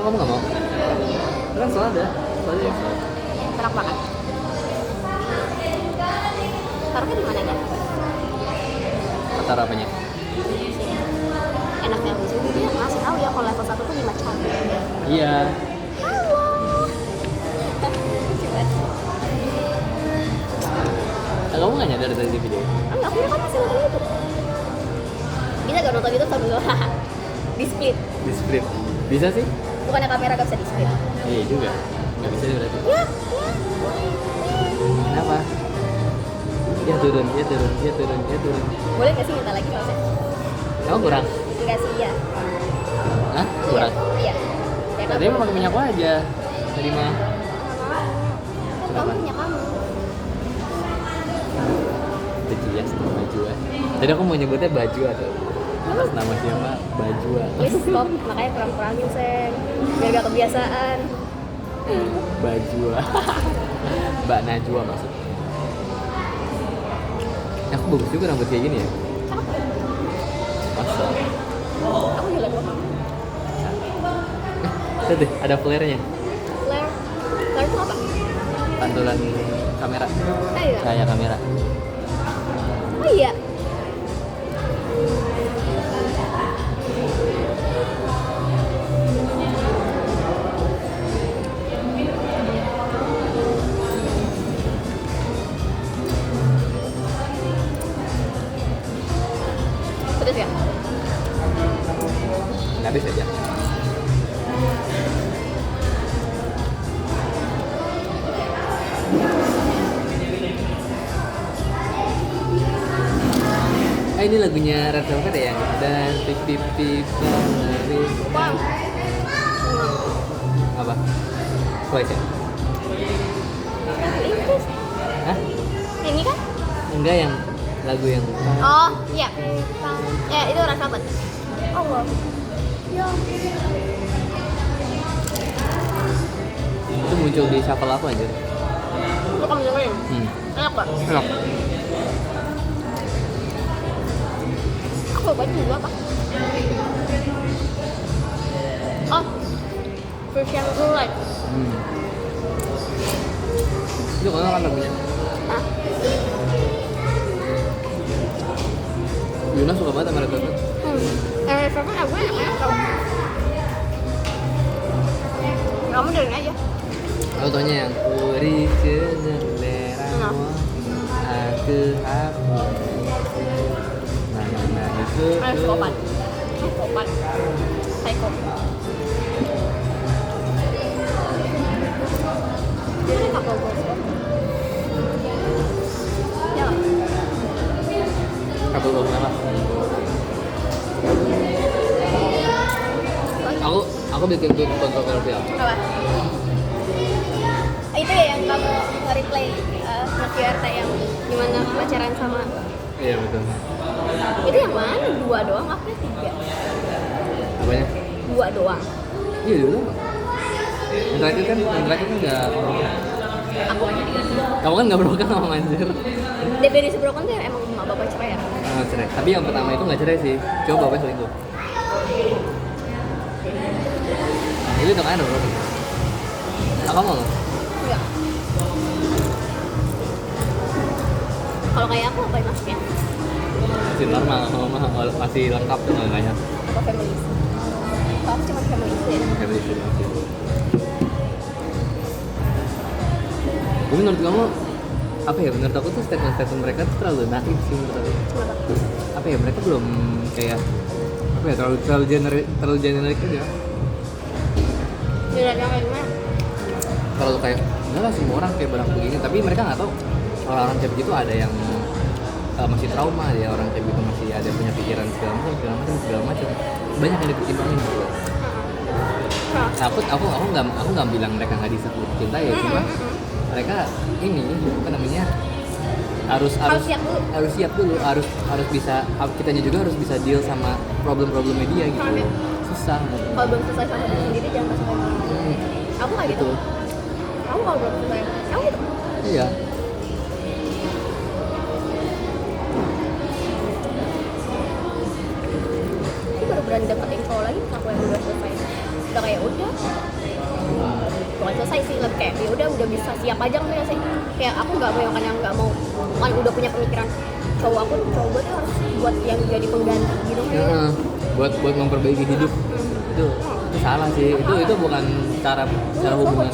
kamu nggak mau? Kan soalnya yang salad. Enak banget. Taruhnya di mana dah? Taruh apanya? Enaknya di sini dia ngasih tahu ya kalau level 1 tuh 5 cabai. Iya. Halo. Lucu banget. Kamu nggak nyadar dari video? Enggak, aku kan masih nonton YouTube. Bisa gak nonton YouTube sambil di split? Di split. Bisa sih? Bukannya kamera gak bisa di split? Iya juga. Nggak bisa sih berarti. Ya. Kenapa? Ya turun. Boleh gak sih minta lagi maksudnya? Kamu kurang? Enggak sih, ya. Hah? Kurang? Iya. Ya, Tadi mau pakai minyak aja. Tadi mah. Kamu punya kamu. Bejias baju. Tadi aku mau nyebutnya baju atau atas nama siapa? Baju. Please stop, makanya kurang-kurangin Sen. Biar gak kebiasaan. Baju. Mbak Najwa maksudnya. Aku bagus juga rambut kayak gini ya. Masa? Aku juga liat kamu. Lihat deh, ada flare-nya. Flare. Flare itu apa? Pantulan kamera. Iya. Cahaya kamera. Oh iya. Pedes ya? Habis aja. Ini lagunya Red Velvet ya? Dan tip Bang. apa? Twice ya? Inggris. Hah? Ini kan? Enggak yang lagu yang Oh, iya. Ya, itu Red Velvet. Allah. Ya. itu muncul di shuffle aku aja. Itu kamu dengerin? Enak gak? Enak. Aku lupa itu juga apa? Oh, Persian Roulette. Itu kalau kan lagunya. Hah? Yuna suka banget sama Red Velvet. Red Velvet aku enak tau. Kamu dengerin aja. Aku taunya yang Uri ceneleramu aku hafal. Nah itu. Psikopat. Psycho. Ini couple goals. Ya nggak? Kabel bawah apa? Aku bikin tweet kontroversial. Apa? Itu ya yang kamu nge-replay nge-QRT yang gimana pacaran sama. Iya betul. Itu yang mana? 2 doang apa 3? Apanya? 2 doang. Iya dulu. Yang terakhir kan nggak. Aku aja Kamu kan nggak broken sama Manzir. definisi broken tuh emang emak bapak cerai ya? Cerai. Tapi yang pertama itu nggak cerai sih. Coba bapaknya selingkuh. Ini dong ada broken. Kamu mau nggak? Enggak. Kalau kayak aku apa maksudnya? Masih normal, masih lengkap tuh nggaknya. Apa feminis? Kalau aku cuma feminis ya. Menurut kamu apa ya? Menurut aku tuh statement mereka tuh terlalu naif sih menurut aku. Kenapa? Apa ya? Mereka belum kayak apa ya? Terlalu generik aja. Tidak yang kayak gimana? Kalau kayak enggak lah semua orang kayak barang begini, tapi mereka nggak tahu orang-orang kayak begitu ada yang masih trauma, ada orang kayak gitu masih ada punya pikiran segala macam. Banyak yang dipertimbangin gitu. Nah, Aku nggak bilang mereka nggak bisa cinta ya, cuma mereka ini apa namanya harus siap dulu harus bisa kitanya juga harus bisa deal sama problem-problemnya dia gitu. Susah. kalau belum selesai sama diri sendiri jangan kasih tahu. Aku nggak gitu. Betul. Kamu kalau belum selesai, kamu gitu. Iya. Aku baru berani deketin cowok lagi aku yang udah selesai. Udah kayak kayak udah bukan selesai sih, lebih kayak ya udah bisa siap aja kan sih. Kayak aku nggak mau yang nggak mau kan udah punya pemikiran cowok gue tuh harus buat yang jadi pengganti gitu kan. Buat memperbaiki hidup. Itu salah sih. Itu bukan cara hubungan.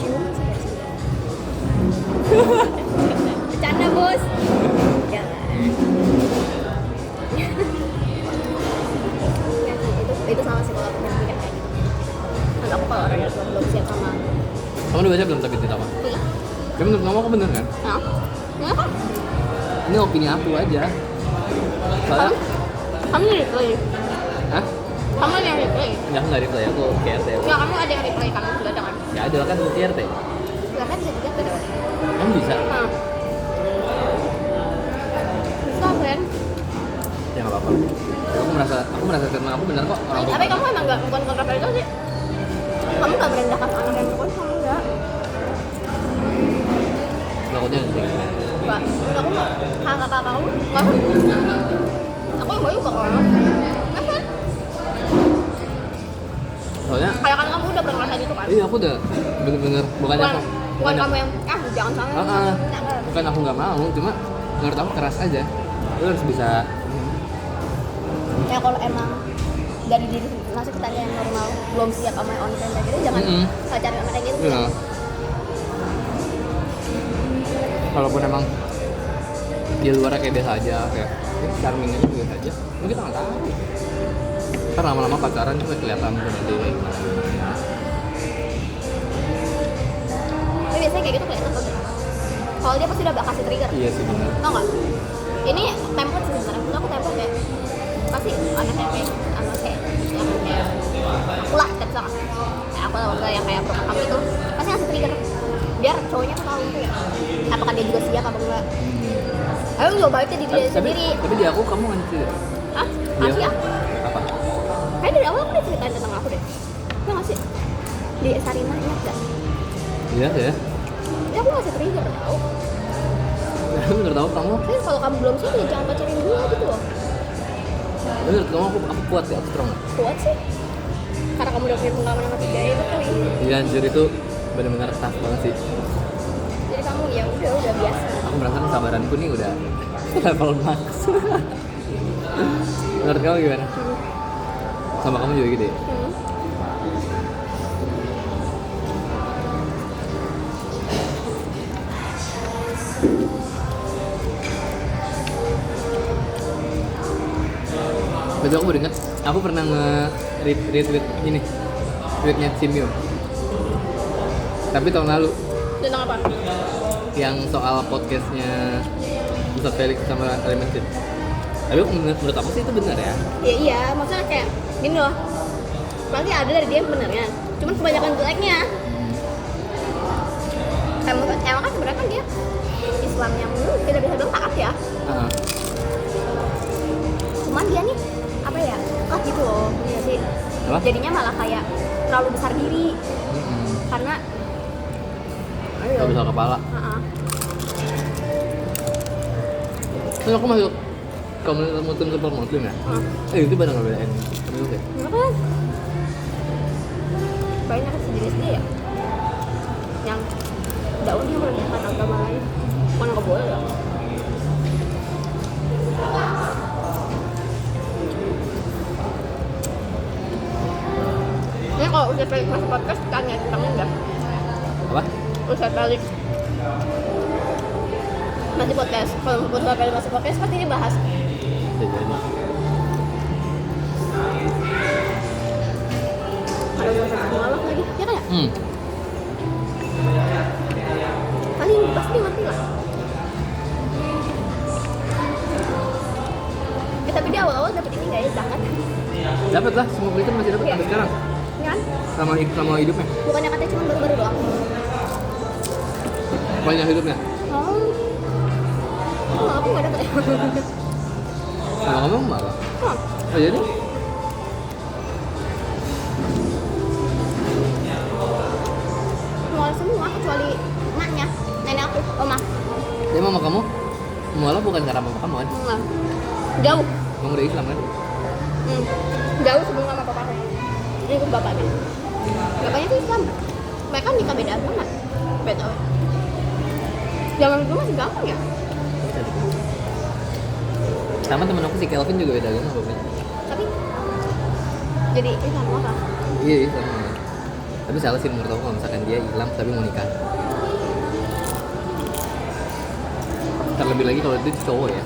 Bercanda bos. Jangan. Itu salah sih kalau aku berpikir kayak gitu. Kan aku kalau orangnya belum siap sama. Kamu udah baca belum tapi cerita apa? Iya. Ya menurut kamu aku bener kan? Nah, kenapa? Ini opini aku aja. Soalnya Kamu replay? Hah? Kamu yang replay? Ya aku nggak replay, aku KRT. Ya kamu ada yang replay, kamu sudah ada kan? Ya ada kan aku KRT. Ya kan bisa juga beda. Kamu bisa? Nah. Bisa kan? Ya nggak apa-apa. Aku merasa karena aku benar kok orang tua. Tapi kamu emang nggak bukan kontroversial sih? Kamu nggak merendahkan anak yang perempuan, kamu nggak? Takutnya sih. Enggak, aku nggak. Kakak kamu nggak? Aku nggak juga kok. Kenapa? Soalnya Kayak kan kamu udah pernah ngerasain itu kan? iya aku udah bener-bener bukannya Bukan kamu yang jangan salah. bukan aku nggak mau, cuma menurut aku keras aja. Lu harus bisa. Ya kalau emang dari diri masih kita yang normal belum siap sama on trend kayak gitu jangan cari anak kayak gitu. Iya. Kalaupun emang di luarnya kayak biasa aja, kayak charming aja biasa aja, mungkin kita nggak tahu. Kan lama-lama pacaran juga kelihatan tuh nanti gimana. Tapi biasanya kayak gitu kelihatan tuh. Kalau dia pasti udah bakal kasih trigger. Iya sih benar. Tau nggak? Ini template sih sebenarnya. Menurut aku template kayak pasti anaknya kayak sama kayak aku lah kan sama kayak aku lah yang kayak program kamu itu pasti ngasih trigger biar cowoknya tuh tahu tuh ya apakah dia juga siap apa enggak. Ayo juga baliknya di dia sendiri. Tapi di aku kamu ngasih tidak? Hah? Ngasih ya? Apa? Kayak dari awal aku udah ceritain tentang aku deh. Aku ngasih di Sarina ingat gak? Iya ya. Ini aku ngasih trigger tau. Menurut aku kamu? Kalau kamu belum siap ya jangan pacarin gue gitu loh. Menurut kamu aku kuat ya, aku strong. Kuat sih. Karena kamu udah punya pengalaman sama 3 itu kali. Iya anjir itu benar-benar tough banget sih. Jadi kamu ya udah biasa. Aku merasa kesabaranku nih udah level max. Menurut kamu gimana? Sama kamu juga gitu ya? Tapi aku baru ingat, aku pernah nge-retweet ini tweetnya Simio. Tapi tahun lalu. Tentang apa? Yang soal podcastnya Ustadz Felix sama Alimensin. Tapi menurut aku sih itu benar ya. Ya iya, maksudnya kayak gini loh. Pasti ada dari dia yang benernya. Cuman kebanyakan jeleknya. Emang kan sebenarnya kan dia Islamnya tidak bisa bilang taat ya. Cuman dia nih apa ya? Gitu loh. Ya sih. Apa? Jadinya malah kayak terlalu besar diri. Karena Gak besar kepala. Terus aku masuk komunitas muslim super muslim ya. Itu pada ngebedain komunitas ya. Kenapa? Banyak sejenis dia ya. Yang daunnya merendahkan agama lain. Mana nggak boleh ya? Ini kalau udah Felix masuk podcast tanya tentang enggak? Apa? Ustadz Felix masih podcast. Kalau Ustadz Felix masuk podcast pasti dia bahas. Ada Ustadz mualaf lagi, ya kan ya? Kali ini pasti ngerti lah. Tapi di awal-awal dapet ini nggak ya zakat? Dapat lah, semua Kristen masih dapat sampai sekarang. Kan? Sama hidupnya. Bukannya katanya cuma baru-baru doang? Banyak hidupnya. Oh, aku nggak dapet ya. Sama kamu malah. Oh jadi? Mualaf semua kecuali emaknya, nenek aku, oma. Jadi mama kamu malah bukan karena mama kamu kan? Jauh. Kamu udah Islam kan? Jauh sebelum sama papa aku. Ini ikut bapaknya. bapaknya tuh Islam. Mereka nikah beda agama. Beda. Zaman dulu masih gampang ya. Sama temen aku si Kelvin juga beda agama bapaknya. Tapi jadi Islam apa? Iya sama. Tapi salah sih menurut aku kalau misalkan dia Islam tapi mau nikah. Terlebih lagi kalau dia cowok ya.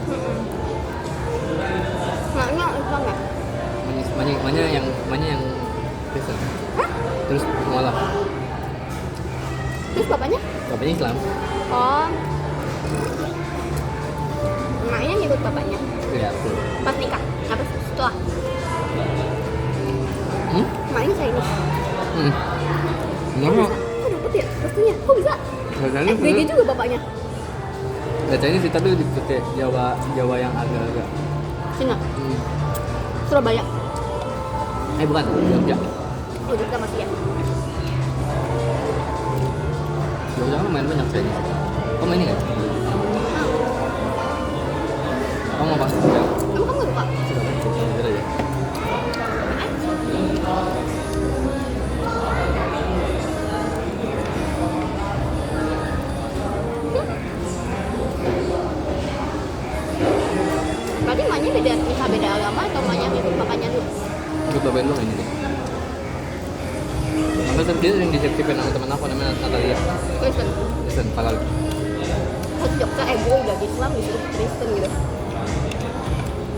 Maknya Islam ya? Maknya yang Kristen. Hah? Terus mualaf. Terus bapaknya? Bapaknya Islam. Oh. Maknya ngikut bapaknya. Iya betul. Pas nikah? Apa setelah? Hmm? Maknya saya ini. Enggak. Kok dapet ya? Restunya? Kok bisa? Bapaknya GG juga bapaknya. Bacanya sih tapi lebih ke Jawa yang agak-agak. Cina? Surabaya? Bukan, Jogja. Oh, Jogja masih ya? Jogja kan main banyak kayaknya. Kamu main nggak? Kamu mau masuk ya? Emang kamu nggak lupa? Sudah ya. Berarti emaknya beda agama atau emaknya ngikut bapaknya dulu? Ikut bapain dong ini. Maka dia yang disepsikan sama teman aku namanya Natalia. Kristen? Kristen, halal. Pas Jogja, gue udah Islam disuruh Kristen gitu.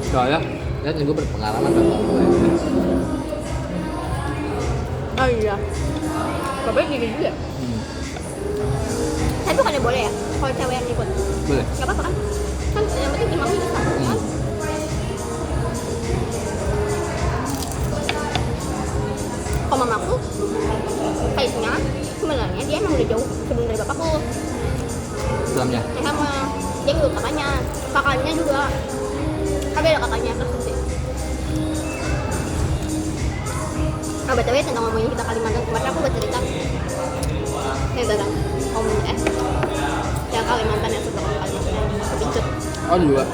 Soalnya, dia juga berpengalaman kan. Oh iya. Bapaknya gini juga? Tapi bukannya boleh ya? Kalau cewek yang ikut? Boleh. Gak apa-apa kan? Kan yang penting imamnya Islam kan? Kalau mamaku, kayaknya sebenarnya dia emang udah jauh sebelum dari bapakku. Islamnya. Ya sama, dia ngikut kakaknya juga. Ada kakaknya Kristen sih. Nah, btw tentang ngomongin kita Kalimantan, kemarin aku buat cerita tentang yang Kalimantan yang suka Kalimantan kepincut. Oh juga.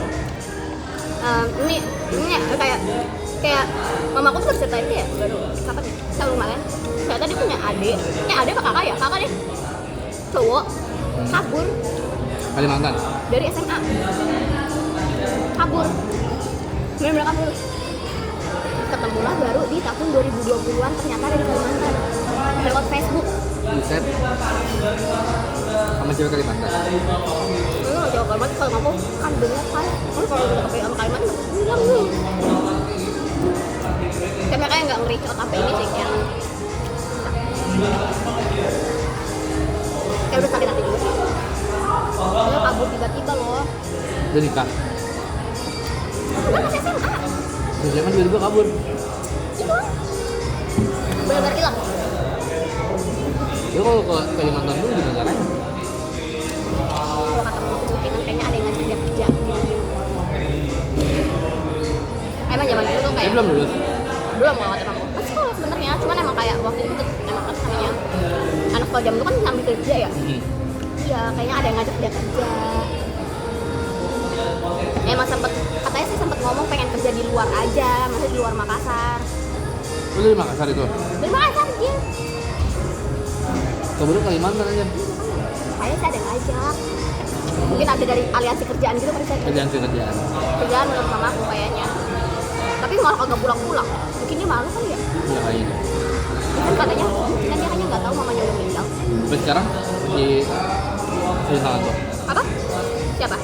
Ini kayak mamaku tuh cerita itu ya baru kapan ya? Tahun kemarin. Ternyata dia punya adik. Ini adik apa kakak ya? Kakak deh. Cowok kabur Kalimantan. dari SMA. Kabur. Bener-bener kabur. Ketemulah baru di tahun 2020-an ternyata ada di Kalimantan. Lewat Facebook. Buset. Sama cewek Kalimantan. Lu nggak jawab Kalimantan kalau ngomong kan bener kan. Kan kalau udah kepegang sama Kalimantan bilang lu. Kayak mereka yang nggak ngericot apa ini sih yang kayak udah sakit hati juga sih. Dia kabur tiba-tiba loh. Dia nikah. Kan masih SMA. Dia kan juga kabur. Itu benar-benar hilang. Dia kalau ke Kalimantan dulu gimana caranya? Kalau kata mungkin kayaknya ada yang ngasih dia kerja gitu. Emang zaman dulu tuh kayak Dia belum lulus. belum mau ngawat aku masih sekolah sebenarnya, cuman emang kayak waktu itu emang kan namanya anak sekolah jam itu kan ngambil kerja ya. Iya, kayaknya ada yang ngajak dia kerja. Emang katanya sih sempet ngomong pengen kerja di luar aja, maksudnya di luar Makassar. Lu dari Makassar itu? Dari Makassar dia. Kabur Kalimantan aja. Kayaknya sih ada yang ngajak. Mungkin ada dari aliansi kerjaan gitu kan Kerjaan. kerjaan menurut mamaku kayaknya. Tapi malah kagak pulang-pulang. Mungkin dia malu kali ya. Iya kayaknya. Kan katanya kan dia hanya nggak tahu mamanya udah meninggal. Tapi sekarang di sana tuh. Apa? Siapa?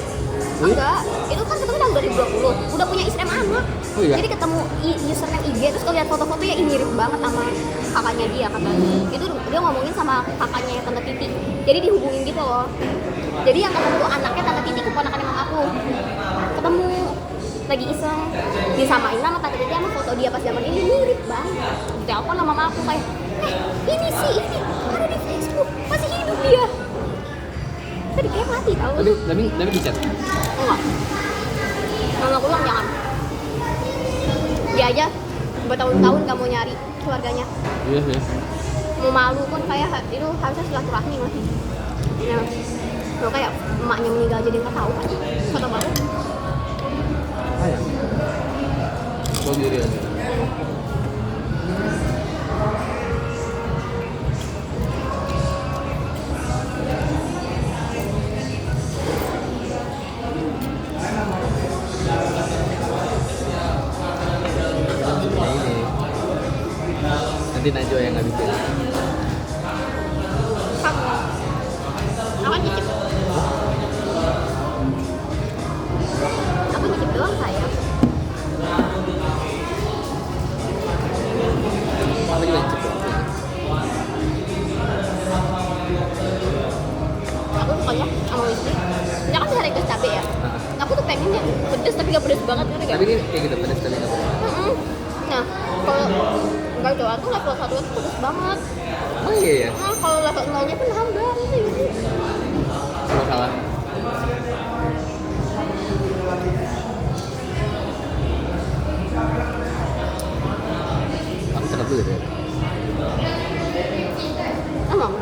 Lu? Enggak, itu kan ketemu tahun 2020. Udah punya istri sama anak. Oh iya? Jadi ketemu username IG, terus kalau lihat foto-fotonya ini mirip banget sama kakaknya dia katanya. Itu dia ngomongin sama kakaknya yang Tante Titi. Jadi dihubungin gitu loh. Jadi yang ketemu tuh anaknya Tante Titi, keponakan emang aku. Ketemu lagi iseng, disamain sama Tante Titi sama foto dia pas zaman ini mirip banget. Telepon sama mama aku kayak, ini sih ini ada di Facebook, masih hidup dia. Tadi kayak mati tau. Tapi di chat. Enggak. Mama aku bilang jangan. Dia aja bertahun-tahun gak mau nyari keluarganya. Iya sih. Mau malu pun kayak itu harusnya silaturahmi masih. Nah, lo kayak emaknya meninggal jadi nggak tahu kan? Kata baru. Ayah. Kau diri aja. pokoknya sama whisky. Ini kan bisa request cabai ya. Aku tuh pengennya pedes tapi gak pedes banget kan? Tapi ini kayak gitu pedas tapi nggak pedas. Nah, kalau enggak jalan tuh level 1 itu pedes banget. Oh iya ya. Nah, kalau level 0-nya kan hambar sih. Kalau salah. Aku cakap dulu deh. Emang?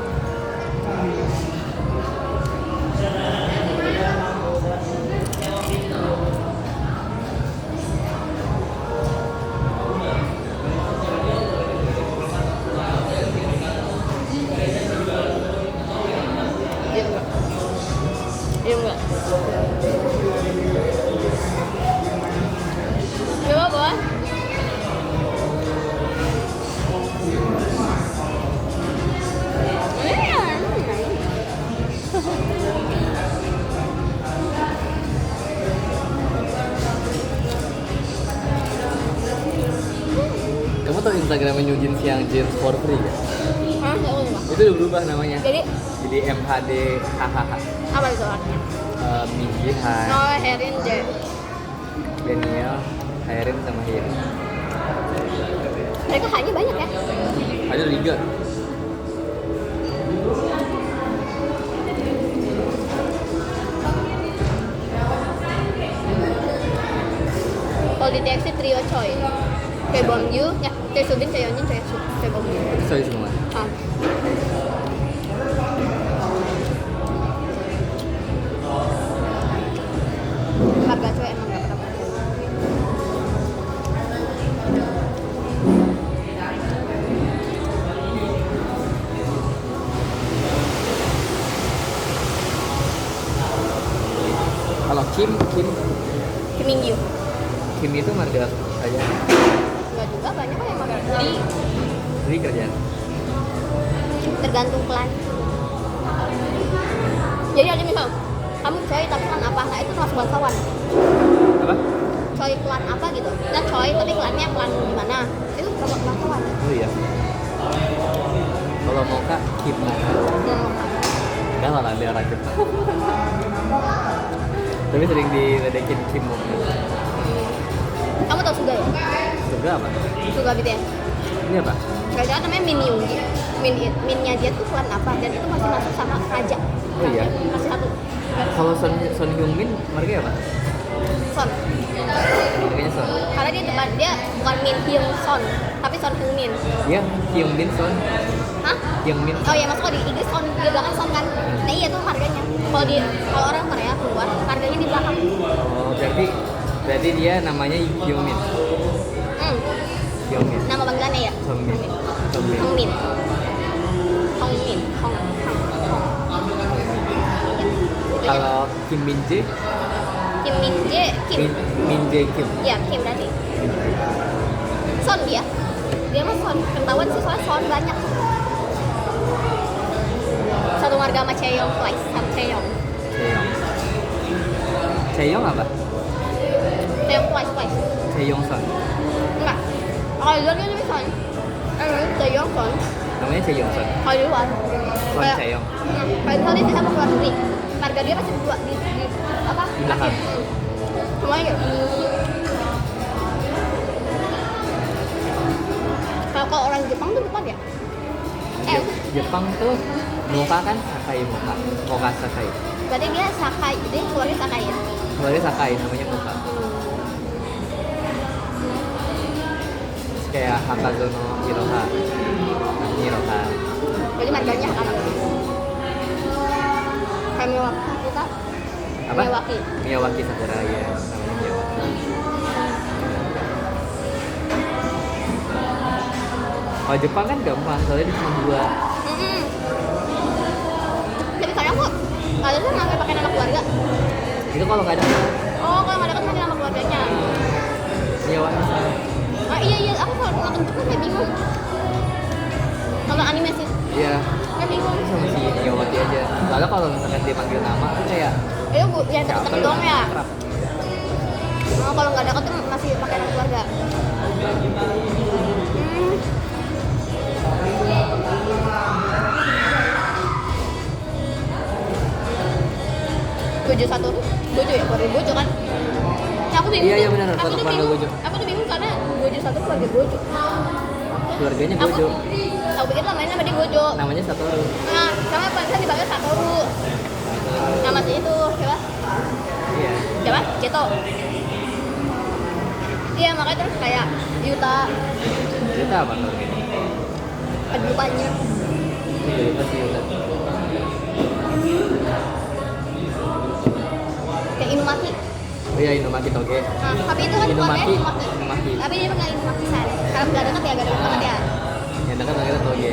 Iya enggak? Iya enggak? Coba apa? Kamu tahu Instagramnya New Jeans yang Jeans for Free gak? Hah? Nggak tahu, Pak. Itu udah berubah namanya. Jadi Jadi MHD HHH. apa itu artinya? Minji, Han, Oh, Herin J. Daniel, Hairin sama Hiri. Mereka hanya banyak ya? Ada 3. Kalau di TXT trio Choi, Choi Bongyu, ya Choi Subin, Choi Yeonjin, Choi Bongyu. Sorry semua. Ah. Harga Choi emang gak pernah murah. Kalau Kim Kim Min Gyu, itu marga aja. enggak juga banyak kok yang makan. Jadi kerjaan. Tergantung pelan. Jadi aja misal kamu Choi tapi pelan apa? Nah itu kelas bangsawan. Apa? Choi pelan apa gitu? Nah Choi tapi pelannya pelan gimana? Itu kelas bangsawan. Oh iya. Kalau mau Kak, Kim. Enggak lah dia orang Jepang. Tapi sering diledekin Kim Moka. Kamu tau Suga ya? Juga apa? Suga BTS. Ini apa? Kerajaan namanya Min Yoongi. Minnya dia tuh pelan apa? Dan itu masih masuk sama raja. Oh iya. Masih satu. Kalau Son Heung-min marga apa? Son. Marganya Son. Karena dia depan dia bukan Min Hyung Son, tapi Son Heung Min. Iya, Heung-min Son. Hah? Heung-min. Oh iya masuk di Inggris Son, di belakang Son kan? Nah iya tuh harganya. Kalau orang Korea keluar, harganya di belakang. Oh, berarti dia namanya Heung-min. Heung-min. Nama panggilannya ya? Heung-min. Heung-min. Hong Min. Hong Min. Hong. Iya. Kalau Kim Min Jae, Kim Min Jae, Kim. Min Jae Kim. Iya, Kim berarti. Son dia. Dia mah Son. Ketahuan sih soalnya Son banyak. Satu marga sama Chaeyoung Twice, sama Chaeyoung. Chaeyoung apa? Chaeyoung Twice. Chaeyoung Son. Enggak. Kalau di luar dia namanya Son. Chaeyoung Son. Namanya Chaeyoung Son. Kalau di luar. Son Kayak- Chaeyoung. Kalau misalnya dia sama keluar negeri, marga dia masih dua di apa? Di belakang. Semuanya gitu. Kalau orang Jepang tuh depan ya? Jepang tuh Moka kan Sakai Moka. Moka Sakai. Berarti dia Sakai, dia keluarnya Sakai ya? Keluarnya Sakai namanya Moka. Terus kayak Hakazono Hiroha. Hiroha. Berarti marganya kan? Kayak Miyawaki kita? Apa? Miyawaki. Miyawaki Sakura ya. Namanya Miyawaki. Kalau Jepang kan gampang, soalnya dia cuma 2. Tapi sekarang kok kalian tuh nggak pakai nama keluarga? Itu kalau nggak ada Oh, kalau nggak ada kan pakai nama keluarganya. Miyawaki. Ah iya, aku kalau nonton Jepang kayak bingung. Kalau anime sih, Iya, kayak bingung. sama si Miyawaki aja. Soalnya kalau misalkan dia panggil nama tuh kayak Itu yang siapa deket-deket lu? doang ya. Akrab. Oh, kalau nggak deket tuh masih pakai nama keluarga. Gojo satu Gojo ya keluarga Gojo kan. Nah, aku bingung. Iya benar, aku satu tuh keluarga bingung. Gojo. Aku tuh bingung karena Gojo satu keluarga Gojo. Keluarganya Gojo. Aku pikir namanya nama dia Gojo. Namanya Satoru. Nah, sama pantas dipanggil Satoru. Nama si itu siapa? Iya. Siapa? Ceto. Iya makanya terus kayak Yuta. Yuta apa tuh? Aduh lupa Sih Yuta. Kayak Inumaki. Oh iya Inumaki Toge. Nah, tapi itu kan keluarganya Inumaki. Tapi dia panggil Inumaki-san. Karena gak deket ya, gak deket banget ya. Yang dekat kita Toge.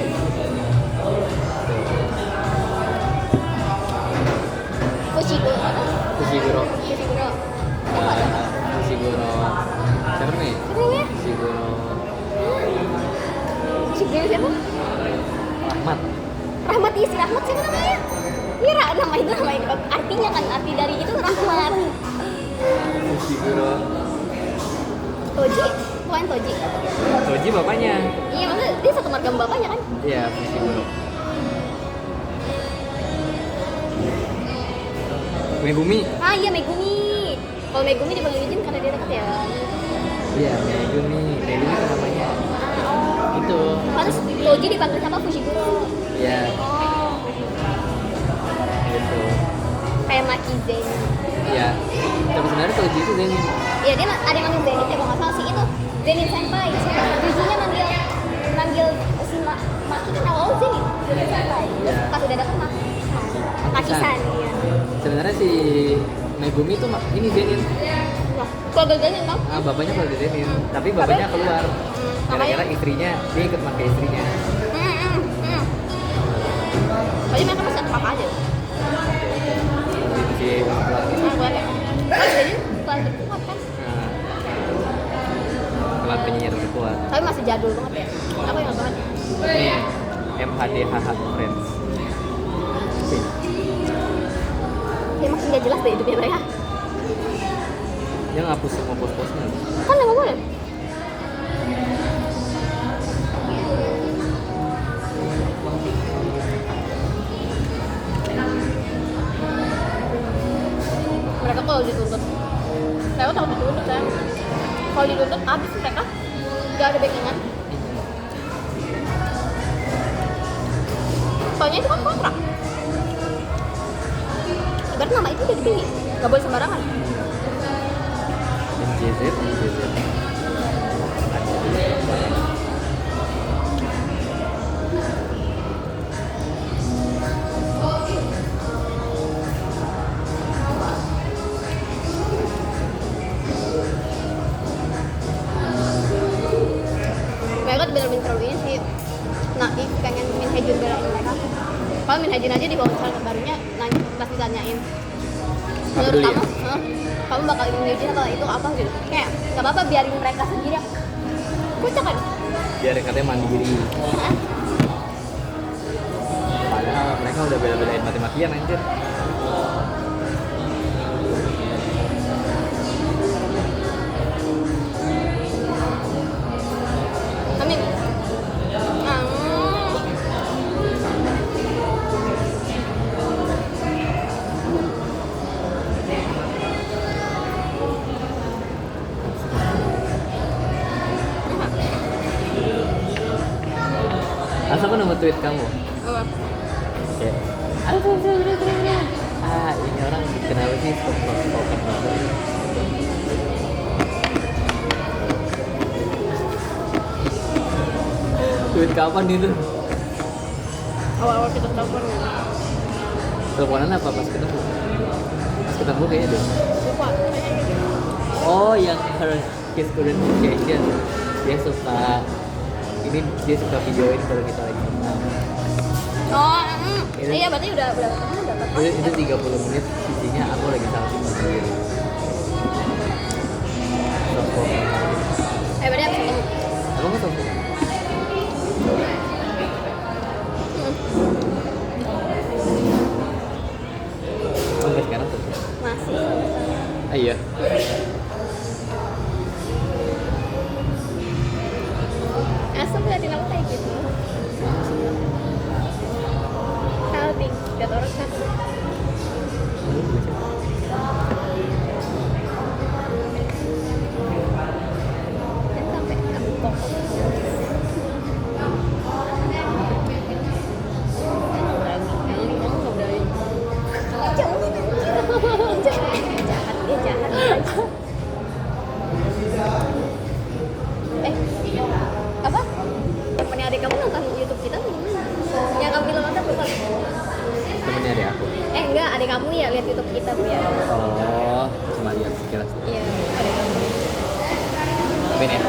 Fushiguro. Fushiguro. Fushiguro. Siapa? Fushiguro. Siapa nih? Siapa ya? Fushiguro. Fushiguro siapa? Rahmat. Rahmat isi Rahmat siapa namanya? Iya nama itu artinya kan arti dari itu Rahmat. Fushiguro. Toji, bukan Toji. Toji bapaknya. Iya maksudnya dia satu marga sama bapaknya kan? Iya Fushiguro. Megumi. Ah iya Megumi. Kalau Megumi dipanggil Yujin karena dia dekat ya. Iya Megumi. Megumi itu namanya. Oh. Itu. Pantes Toji dipanggil sama Fushiguro. Iya. Oh. Gitu. Kayak Maki Zen. Iya. Tapi sebenarnya Toji itu Zenin. Iya dia ada yang manggil Zenin ya kalau nggak salah sih itu Zenin Senpai. Yujinya manggil si Maki kan awalnya Zenin Senpai. Terus Iya. pas udah deket Maki-san. Iya. Sebenarnya si Megumi itu ini Zenin. Wah, keluarga Zenin kan? Ah, bapaknya keluarga Zenin, tapi bapaknya keluar. Gara-gara istrinya, dia ikut pakai istrinya. Jadi mereka masih satu papa aja. Gitu sih keluarga. Keluarga. Kan Zenin keluarga kuat kan? Nah, keluar penyiar terkuat. Tapi masih jadul banget ya. Aku ingat banget. Nih, MHDHH Friends. Ya makin gak jelas deh hidupnya mereka. Dia ngapus semua pos-posnya. Kan nggak boleh. Mereka kalau dituntut, mereka takut dituntut kan. Kalau dituntut habis mereka nggak ada backingan. Soalnya itu kan kontrak. Ibarat nama itu udah dibeli, nggak boleh sembarangan. MJZ. Mereka bener-bener terlalu ini sih naif pengen Minhajun belain mereka. Kalau Minhajun aja di wawancara terbarunya nanya pas ditanyain menurut peduli ya? kamu kamu bakal Minhajun atau itu apa gitu kayak nggak apa-apa biarin mereka sendiri. Kocak kan? Biar katanya mandiri. Padahal mereka udah bela-belain mati-matian anjir. Amin. Asal aku nemu tweet kamu. Kayak, ini orang kenapa sih spoken banget. Tweet kapan itu? Awal-awal kita telepon Teleponan apa pas ketemu? Pas ketemu kayaknya deh. lupa. Oh, yang her kiss current situation. Dia suka videoin kalau kita lagi kenal. Oh, iya berarti udah ketemu udah ketemu. Itu 30 menit sisinya aku lagi salting sendiri. Sopo. Berarti habis ketemu. Kamu nggak sopo? Sampai sekarang sopo. Masih. Ah, iya. Asal ngeliatin aku kayak gitu. Salting, gak tau orang kamu ya lihat YouTube kita Bu ya. Oh, cuma lihat sekilas. Iya, ada kamu. Tapi nih.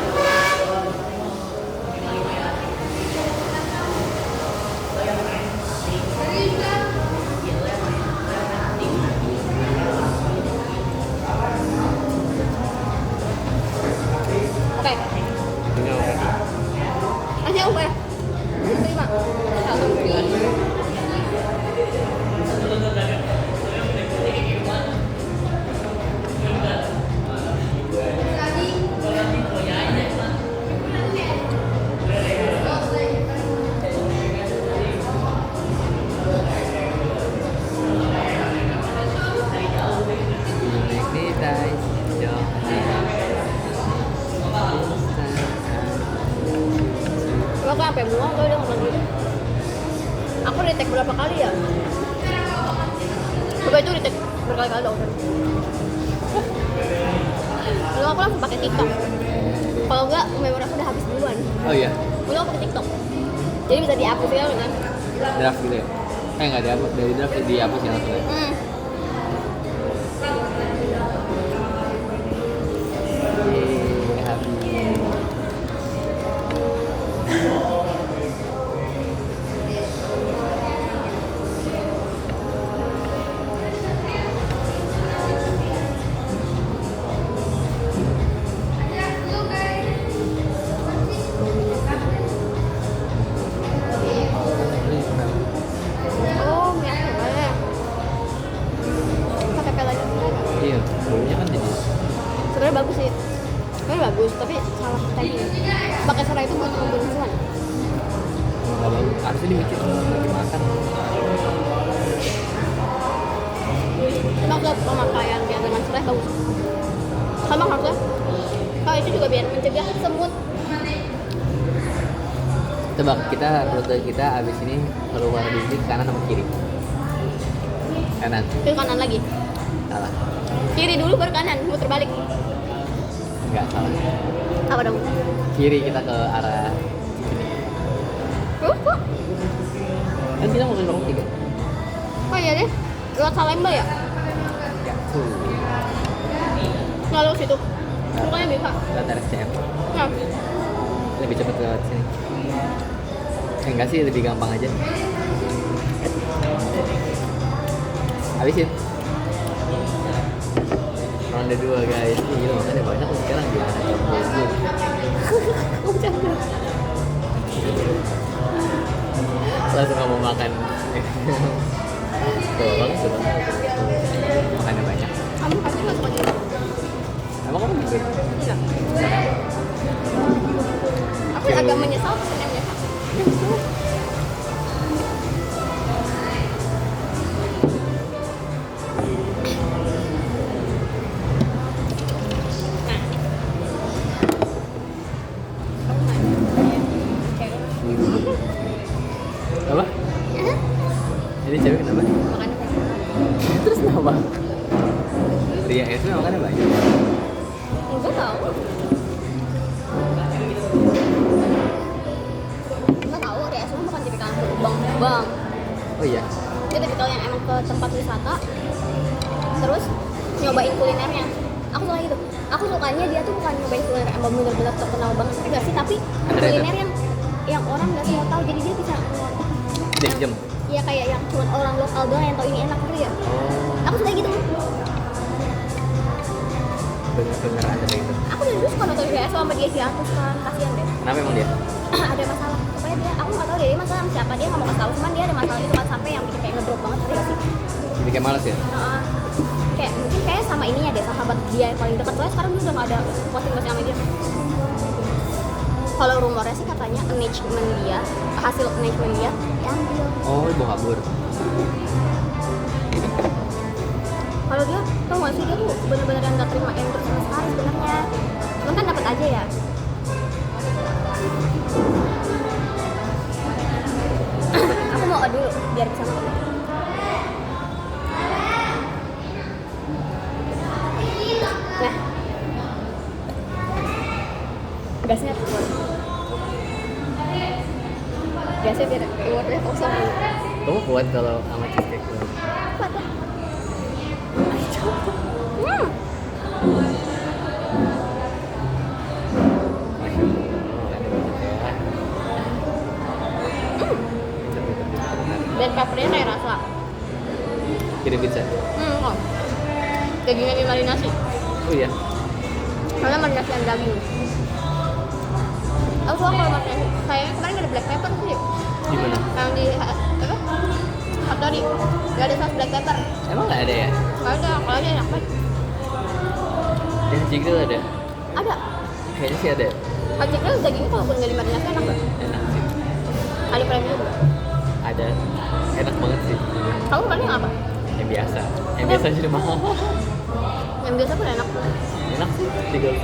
Oke. Ini oke. Masih oke. Terima. Aku sampai mual tuh dia ngomong gitu. Aku retake berapa kali ya? Coba itu retake berkali-kali dong. Lalu aku langsung pakai TikTok. Kalau enggak, memori aku udah habis duluan. Oh iya, Lalu aku pakai TikTok. Jadi bisa dihapus ya kan? draft gitu ya? Nggak dihapus, dari draft dihapus ya langsung ya? Habis. Oh, ya boleh. Pakai pel aja. Iya, baunya kan jadi Sebenarnya bagus sih. Sebenarnya bagus, tapi salah timing. Pakai serai itu buat pembunuhan. nggak bagus. Harusnya dimikir lagi makan. Maksud pemakaian biar dengan serai bagus. Sama harusnya. Oh, itu juga biar mencegah semut. Tebak, kita rute kita abis ini keluar distrik kanan sama kiri. Kanan, Ke kanan lagi. salah. Kiri dulu baru kanan, muter balik. Enggak salah. Apa dong? Kiri kita ke arah sini. Kok? Kan kita mau ke lorong 3. Oh iya deh. Lewat Salemba ya? Ya. Nggak lewat situ. Bukannya bisa. Lewat RSCM. Nah, Lebih cepat lewat sini. Enggak sih, lebih gampang aja. Habisin. Ronde 2 guys. Ini gila makanya banyak sekarang di arah jam 20. Langsung nggak mau makan. Tuh, bagus tuh. Makannya banyak. kamu pasti nggak suka gitu. Emang kamu gitu? Enggak. Aku agak menyesal pesennya. Apa? Jadi cewek kenapa? Makanya Terus kenapa? Ria itu makannya banyak. enggak tahu. Enggak tahu, Ria semua bukan tipikal bang. Oh iya. Dia tipikal yang emang ke tempat wisata terus nyobain kulinernya. Aku suka gitu. Aku sukanya dia tuh bukan nyobain kuliner emang bener-bener terkenal banget enggak sih, tapi Underrated. kuliner yang orang nggak semua tahu, jadi dia bisa ngontak. Jadi jam. Iya kayak yang cuma orang lokal doang yang tahu ini enak gitu ya. Oh, Aku suka gitu. bener-bener ada kayak gitu. Aku dari dulu suka nonton dia selama dia hiatus kan, kasihan deh. Kenapa emang dia? Ada masalah. Pokoknya dia, aku nggak tahu dia masalah sama siapa, dia nggak mau kasih tahu, cuman dia ada masalah itu kan sampai yang bikin kayak ngedrop banget tadi sih. Jadi kayak males ya? Kayak mungkin kayak sama ininya deh, sahabat dia yang paling dekat. Soalnya sekarang dia udah nggak ada posting-posting sama dia. Kalau rumornya sih katanya engagement dia, hasil engagement dia diambil. Oh, mau kabur. Kalau dia tau gak sih, dia tuh bener-bener yang gak terima endorse sama sekali sebenarnya. Cuman kan dapat aja ya. Aku mau dulu biar bisa makan. Nah, gasnya keluar. Gasnya biar keluarnya kosong. Kamu kuat kalau sama cheesecake tuh? Kuat lah. Hmm. Masya Allah, ini banget ya. Dan peppernya kayak rasa. Kirim pizza. Kok. Dagingnya dimarinasi. Oh iya. Karena marinasi yang daging. Aku suka kalau marinasi. Kayaknya kemarin ada black pepper sih. Di mana? Yang di apa? Hattori. Gak ada saus black pepper. Emang nggak ada ya? Gak ada. Kalau ada enak banget. Yang Cikil ada? Ada. Kayaknya sih ada. Kalau chicken dagingnya kalaupun nggak dimarinasi enak banget. Enak sih. Kali premium. Ada. Enak banget sih. Kamu paling apa? Yang biasa. Yang biasa aja udah mahal. Yang biasa pun enak. Enak sih. Cikil.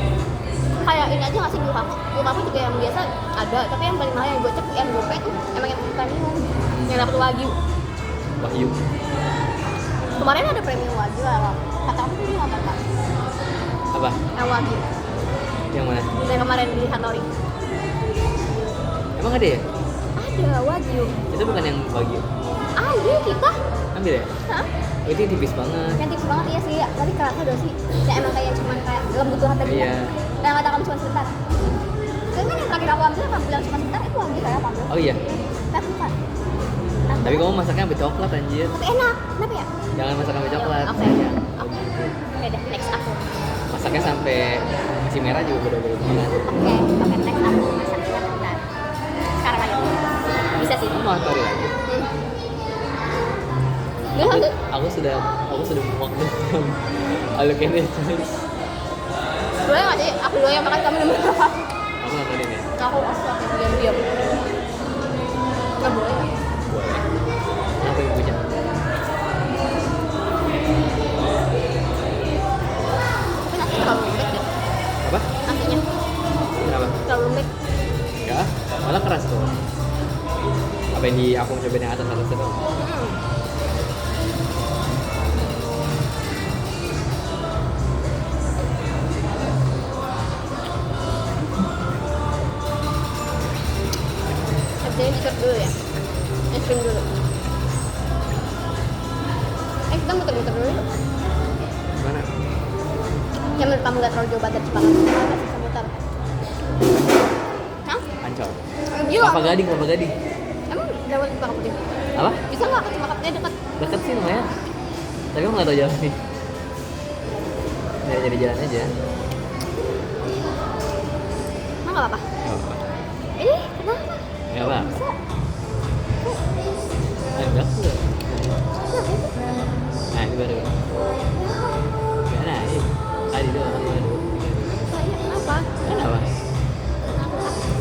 Kayak ini aja nggak sih Gyukaku? Gyukaku juga yang biasa ada, tapi yang paling mahal yang gue cek yang gope tuh emang yang premium, yang dapet wagyu. Wahyu. Kemarin ada premium wagyu lah, kata aku tuh dia nggak apa? Apa? Yang wagyu, Yang mana? yang kemarin di Hattori. Emang ada ya? Ada wagyu. Itu bukan yang Wagyu. Ada kita. Ambil ya? Hah? Oh, itu yang tipis banget. Yang tipis banget iya sih, tapi kerasa udah sih. Ya emang kayak cuman kayak lembut banget tadi. Iya. Yang kata kamu cuma sebentar. Kayaknya yang terakhir aku ambil kamu bilang cuma sebentar itu wagyu kayak apa ambil? Oh iya. Tapi bukan. Tapi kamu masaknya sampai coklat anjir. Tapi enak, kenapa ya? Jangan masak sampai coklat. Oke. Iya. Oke deh, next aku. Masaknya sampai masih merah juga bener-bener banget. Oke, next aku masak kita bentar. Sekarang aja. Bisa sih. Kamu mau Hattori lagi? Dia harus Aku sudah muak dengan all you can eat. boleh nggak sih? Aku dulu yang makan kamu yang makan. Aku nontonin ya? Aku diam-diam. Nggak boleh nggak? Boleh. Kenapa yang punya? Tapi nasi terlalu lembek deh. Apa? Nasinya Kenapa? terlalu lembek. Enggak, malah keras tuh. Apa yang di aku cobain yang atas itu? Habisnya dicor dulu ya. Es krim dulu. Kita muter-muter dulu yuk. Mana? Yang menurut kamu nggak terlalu jauh banget dari Cipanas. Kita bisa muter. Hah? Ancol. Gila. Kelapa Gading, Kelapa Gading. Emang jauh di Cempaka Putih? Apa? Bisa nggak ke Cempaka Putih dekat? Deket sih lumayan. Tapi aku nggak tahu jalan nih. Ya jadi jalan aja. Emang nggak apa-apa? Nggak apa-apa. Kenapa? Nggak apa. Bisa. Enggak enggak. Nah ini baru. Nggak naik. Tadi doang baru. Iya, kenapa? Kenapa?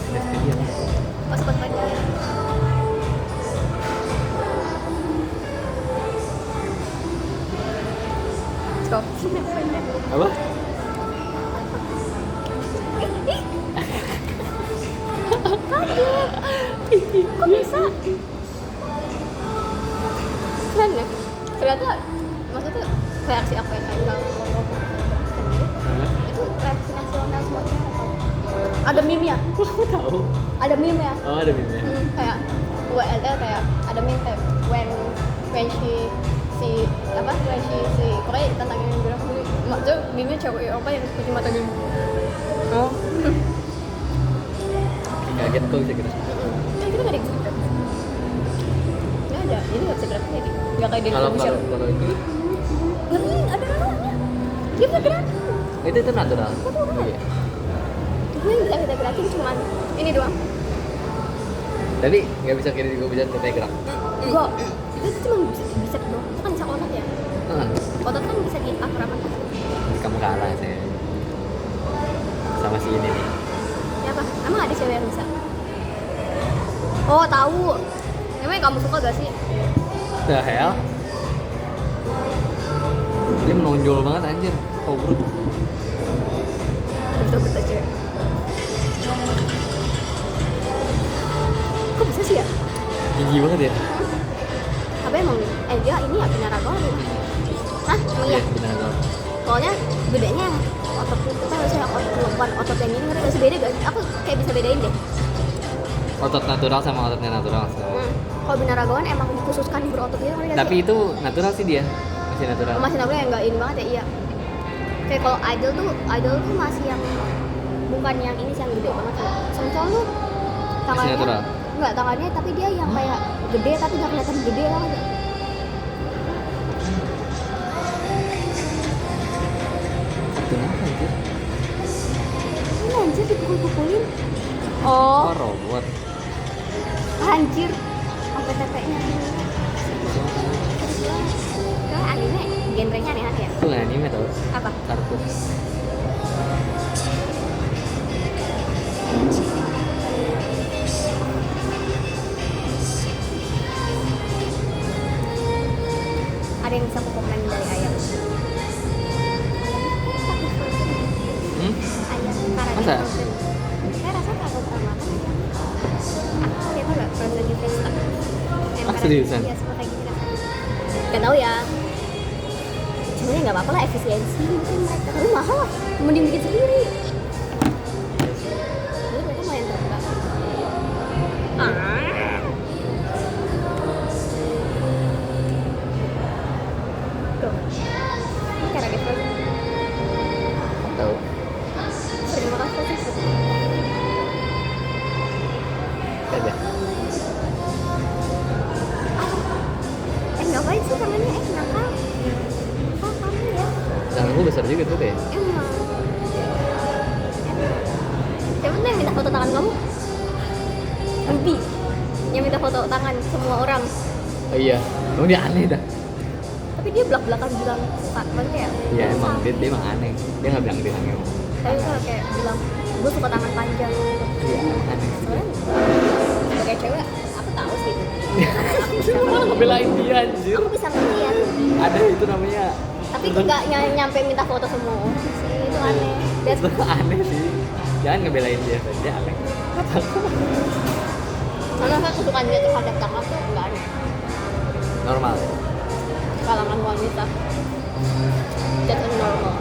Udah sekalian. Pas lagi. Stop. Apa? Kaget. Kok bisa? Keren ya? Ternyata maksudnya reaksi aku yang kayak itu reaksi nasional semuanya atau ada meme ya? Aku tahu. Ada meme ya? Oh ada meme. Kayak WLL kayak ada meme kayak when she si Korea tentang yang bilang sendiri maksudnya meme cewek Eropa yang punya mata gini. Oh. Kaget kok bisa gitu. Kan kita nggak ada yang bisa gerak. Nggak ada, jadi nggak bisa gerak lagi. Nggak kayak di Kalau Indonesia. kalau ini Ngeri, ada namanya. Dia bisa gerak. itu natural. Oh, iya. Gue yang bisa kita gerakin cuma ini doang. Tapi nggak bisa kiri juga bisa kita gerak. Enggak, itu cuma bisa doang. Itu kan bisa otot ya. Otot kan bisa diatur apa? Kamu kalah saya sama si ini nih. Ya apa? Emang ada cewek yang bisa? Oh tahu. Emang kamu suka gak sih? The hell? Dia menonjol banget anjir. Oh bro. Betul cewek. Kok bisa sih ya? Tinggi banget ya. Apa emang? Dia ini ya binaraga nih. Hah? Emang iya? Benar banget. Soalnya bedanya yang otot itu kan harusnya otot yang ini ngerti gak sih beda gak sih? Aku kayak bisa bedain deh. Otot natural sama ototnya natural. Kalau binaragawan emang dikhususkan berotot gitu ngerti gak sih? Tapi itu natural sih dia. masih natural yang nggak ini banget ya. Iya, kayak kalau idol tuh masih yang bukan yang ini sih yang gede banget ya. Songchong tuh tangannya nggak tangannya tapi dia yang kayak gede tapi nggak kelihatan gede banget ya. Kenapa anjir? Ini anjir dipukul-pukulin. Oh, robot. anjir. Sampai teteknya. Kayak anime genrenya aneh-aneh ya. Itu nggak anime tau? Apa? Kartun. Ada yang bisa aku komen dari ayam. Ayam karena Masa? saya rasa kalau sama kan ayam. Aku lihat nggak from the new face up. Seriusan? Iya, semua kayak gitu rasanya. Gak tau ya. Sebenarnya nggak apa-apa lah, efisiensi mungkin mereka. Tapi mahal lah, mending bikin sendiri. Jadi mereka mau yang terbuka. Tuh, ini cara gitu. Tahu. Terima kasih. Ada. Ngapain sih tangannya? Kenapa? Oh, kamu ya? Tangan gue besar juga tuh deh. Emang. Siapa tuh yang minta foto tangan kamu? Ruby. Yang minta foto tangan semua orang. Oh iya, emang dia aneh dah. Tapi dia belak-belakan bilang suka banget ya. Iya emang dia emang aneh. Dia nggak bilang emang. Tapi kalau kayak bilang gue suka tangan panjang gitu. Iya aneh sih. Soalnya sebagai cewek aku tahu sih. Lu malah ngebelain dia anjir. Aku bisa ngeliat. Ada itu namanya. Tapi nggak nyampe minta foto semua sih, itu aneh. Itu aneh sih. Jangan ngebelain dia, dia aneh. Karena kan kesukaan dia terhadap tangan tuh nggak aneh. Normal. Kalangan wanita. That's normal.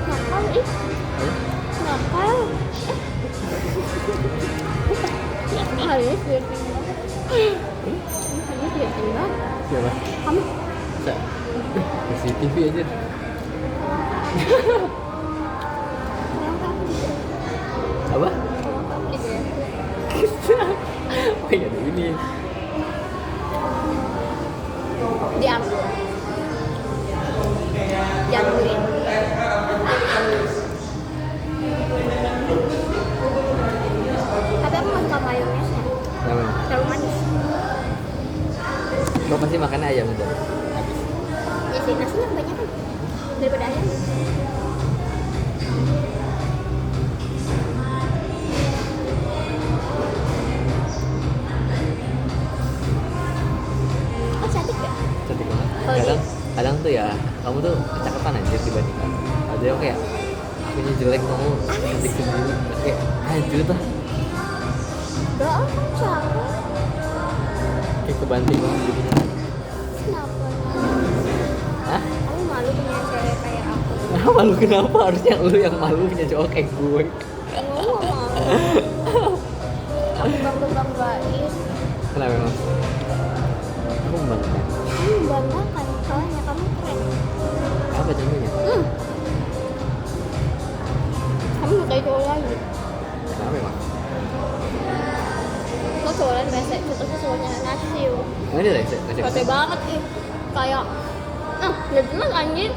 Nakal ih. Nakal. Halus flirting banget. Halus flirting banget. Siapa? Kamu Bisa. CCTV aja. Apa? Oh iya ada ini. Diambil. Diambilin. Tapi aku nggak suka mayonesnya. Kenapa? Terlalu manis. Lo pasti makannya ayam aja. Habis. Ya sih, nasinya banyak kan daripada ayam. Oh cantik ya? Cantik banget. Oh, iya. Kadang tuh ya kamu tuh kecakepan aja dibandingkan. Ada yang kayak akunya jelek kamu cantik sendiri. Kayak anjir tuh. Gak, aku cakep. Kayak kebanting banget jadinya. Kenapa? Hah? Aku malu punya cewek kayak aku. Nah, malu kenapa? Harusnya lu yang malu punya cowok kayak gue. Aku gak mau. Aku bangga-banggain. Kenapa emang? Aku membanggakan. Kamu banggakan, soalnya kamu keren. Apa contohnya? Kamu gak kayak cowok lain. Kenapa emang? Kok cowok lain rese, terus cowoknya nasil. Emang dia rese? Rese banget ih. Kayak, gak jelas anjir.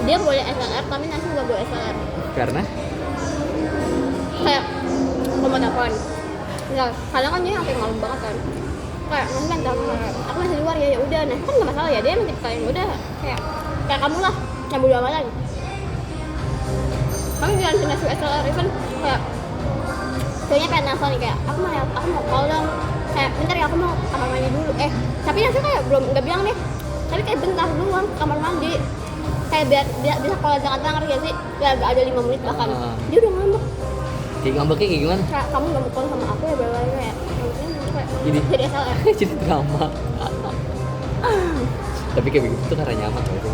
Dia boleh SLR, tapi nasil gak boleh SLR. Karena? Kayak pemadapan. Ya, kadang kan dia sampai malam banget kan. Kayak nanti kan aku masih di luar ya udah, nah kan nggak masalah ya, dia emang tipe kayak udah kayak kamu lah yang bodo amatan. Kamu jangan pindah ke SLR, even kayak kayaknya pengen nelfon nih kayak aku mau call dong, kayak bentar ya aku mau kamar mandi dulu, tapi nanti kayak belum nggak bilang deh, tapi kayak bentar doang kamar mandi, kayak biar bisa call jangan ngerti gak sih, biar gak ada 5 menit bahkan. Dia udah ngambek. Kayak ngambeknya kayak gimana? Kayak kamu nggak mau call sama aku ya berapa kayak Jadi SLR. jadi drama. Tapi kayak begitu tuh karena nyaman loh sih.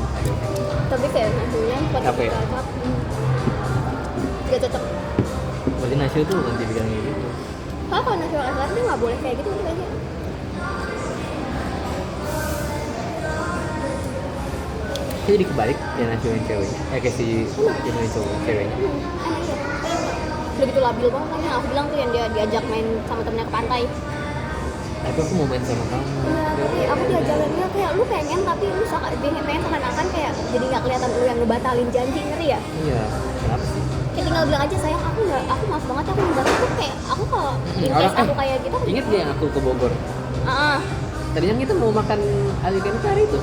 Tapi kayak nasinya pada Capek ya? gak cocok. Berarti nasi tuh bukan tipikal kayak gitu. Kalau nasional SLR dia nggak boleh kayak gitu kayaknya. Jadi kebalik ya nasionalin ceweknya. Kayak si Indonesia cowok ceweknya. Aneh ya. Udah gitu labil banget kan yang aku bilang tuh yang dia diajak main sama temennya ke pantai. Tapi aku mau main sama kamu. Iya, tapi aku diajarinnya kayak lu pengen tapi lu pengen seakan-akan kayak jadi nggak kelihatan lu yang ngebatalin janji, ngeri ya? Iya, kenapa sih? Kayak tinggal bilang aja sayang aku maaf banget aku ngebatalin tuh kayak aku kalau in case aku kayak gitu. Ingat gak yang aku ke Bogor? Tadinya kita mau makan alikan kari itu.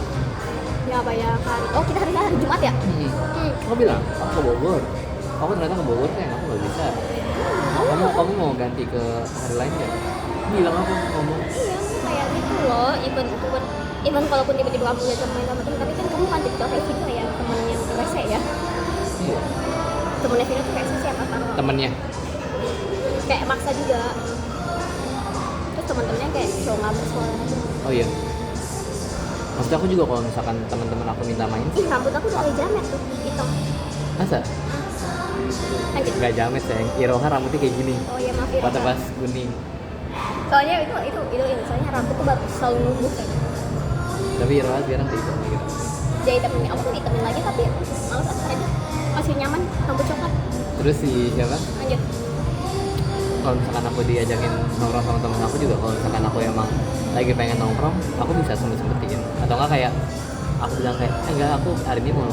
Ya apa ya hari? Oh kita hari Jumat ya? Aku bilang, aku ke Bogor. Aku ternyata ke Bogor sayang, aku nggak bisa. Kamu mau ganti ke hari lain ya? Bilang aku ngomong. Iya, kayak gitu loh. Even kalaupun tiba-tiba kamu ngajak main sama temen, tapi kan kamu kan tipe kayak gitu ya, temen yang WC ya. Iya. Temennya Vina tuh kayak siapa taruh? Temennya. Kayak maksa juga. Terus teman-temannya kayak cowok ngabur soalnya. Oh iya. Maksud aku juga kalau misalkan teman-teman aku minta main. Ih rambut aku udah kayak jamet tuh, hitam. Masa? Lanjut. Gak jamet sayang. Iroha rambutnya kayak gini. Oh iya maaf ya. Pada pas kuning. Soalnya itu soalnya rambut tuh baru selalu numbuh kayak. Tapi Iroha sekarang kayak gitu. Jadi temennya aku tuh ditemenin lagi tapi males aja. Masih nyaman rambut coklat. Terus si siapa? Lanjut. Kalau misalkan aku diajakin nongkrong sama temen aku juga, kalau misalkan aku emang lagi pengen nongkrong, aku bisa sempet-sempetin. Atau enggak kayak aku bilang kayak enggak, aku hari ini mau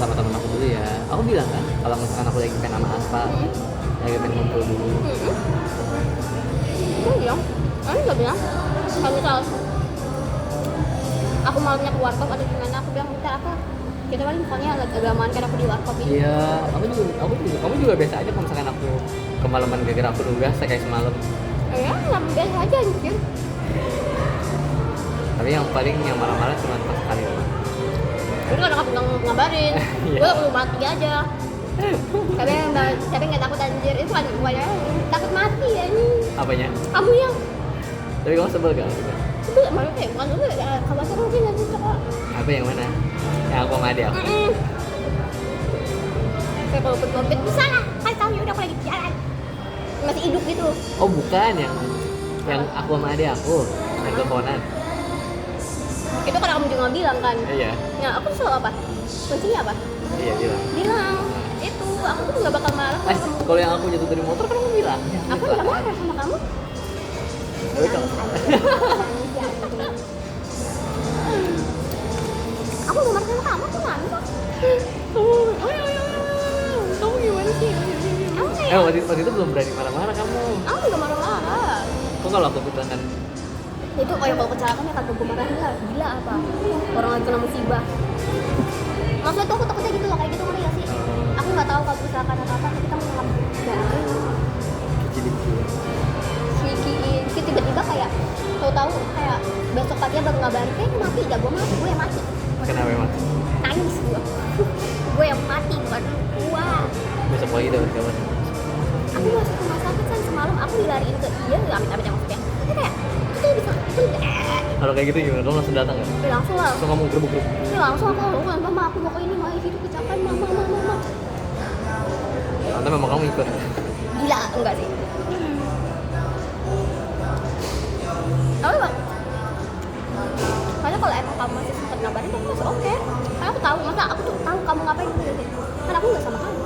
sama temen aku dulu ya. Aku bilang kan kalau misalkan aku lagi pengen sama Aspa, lagi pengen ngumpul dulu. Aku bilang, aku nggak bilang. Kalau misal aku malamnya ke warkop atau gimana, aku bilang bentar apa? Kita paling pokoknya agak aman kan aku di warkop ini. Iya, kamu juga biasa aja kalau misalkan aku kemalaman gara-gara aku nugas kayak semalam. Ya, nggak biasa aja anjir. Tapi yang paling yang marah-marah cuma pas sekali doang. Itu kan aku bilang ngabarin, gue belum mati aja. Tapi nggak takut anjir, itu kan gue takut mati ya ini. Apanya? Kamu yang Tapi kamu sebel gak? sebel malu kayak bukan sebel ya kabar seru sih nanti kok. Apa yang mana? Yang aku sama adik aku. Kayak kalau berkompet bisa lah, kan tahu ya udah aku lagi jalan masih hidup gitu. Oh bukan, yang aku sama adik aku yang teleponan. Itu kan kamu juga bilang kan. Iya. Nah aku selalu apa? Kuncinya apa? Iya bilang. Bilang itu aku tuh nggak bakal marah kalau kamu. Kalau yang aku jatuh dari motor kan kamu bilang. Aku nggak marah sama kamu. Tapi kalau Aku nggak marah sama kamu, aku nggak. Kamu gimana sih? Kamu kayak waktu itu belum berani marah-marah kamu. aku nggak marah-marah. Kok kalau aku bilang Itu kayak kalau kecelakaan ya kagak gue marahin lah, gila apa? Orang lagi kena musibah. Maksudnya tuh aku takutnya gitu loh, kayak gitu ngerti gak sih? Aku nggak tahu kalau kecelakaan atau apa, tapi kamu ngabarin. Si tiba-tiba kayak tahu-tahu kayak besok pagi baru ngabarin, kayak mati, gak gue mati, gue yang mati. kenapa emang? Nangis gue. Gue yang mati bukan gua. Besok pagi udah kabar. Aku masuk rumah sakit kan semalam, aku dilariin ke dia, nggak amit-amit yang maksudnya. Dia kayak itu bisa itu Kalau kayak gitu gimana? Kamu langsung datang nggak? langsung lah. Langsung kamu gerbuk-gerbuk. Ini langsung aku ngomong, mama aku mau ke ini, mau itu kecelakaan, mama. Nanti memang kamu ikut. Gila, enggak sih. Tapi bang, karena kalau emang kamu masih sempat ngabarin, aku masih oke. Karena aku tahu, masa aku tuh tahu kamu ngapain gitu. Karena aku nggak sama kamu.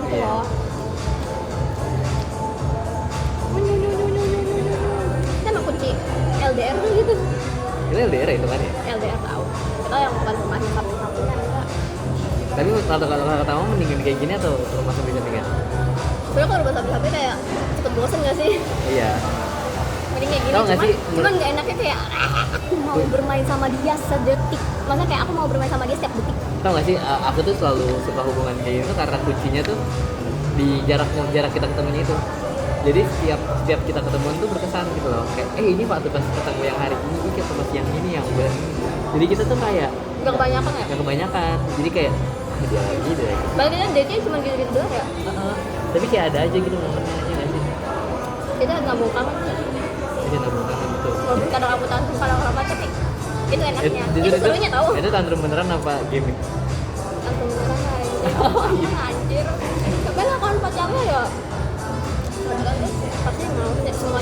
Gitu Iya. loh. Kita emang kunci LDR tuh gitu. Ini LDR itu kan ya? LDR tahu. Kita yang bukan rumahnya kampung-kampungan enggak. Tapi kalau kata kamu mendingan kayak gini atau rumah samping-sampingan? Soalnya kalau rumah samping HP kayak cepet bosen nggak sih? Iya. Mending kayak gini, Tau nggak sih, cuman nggak enaknya kayak aku mau bermain sama dia sedetik. Maksudnya kayak aku mau bermain sama dia setiap detik. Tau gak sih, aku tuh selalu suka hubungan kayak gitu karena kuncinya tuh di jarak kita ketemunya itu. Jadi setiap kita ketemuan tuh berkesan gitu loh. Kayak ini Pak tuh pas ketemu yang hari ini ketemu yang ini yang bulan ini. Jadi kita tuh kayak Nggak kebanyakan ya? nggak kebanyakan. Jadi kayak dia lagi deh. Balikin date-nya cuma gitu-gitu doang ya? Tapi kayak ada aja gitu momennya aja nggak sih? Kita nggak mau kangen sih. Jadi nabung kangen gitu. Walaupun kadang aku tantrum, kadang aku apa tapi itu enaknya. Itu serunya tau. Itu tantrum beneran apa gimmick? Tantrum beneran anjir. Tapi lah kan pacarnya ya pasti mau semua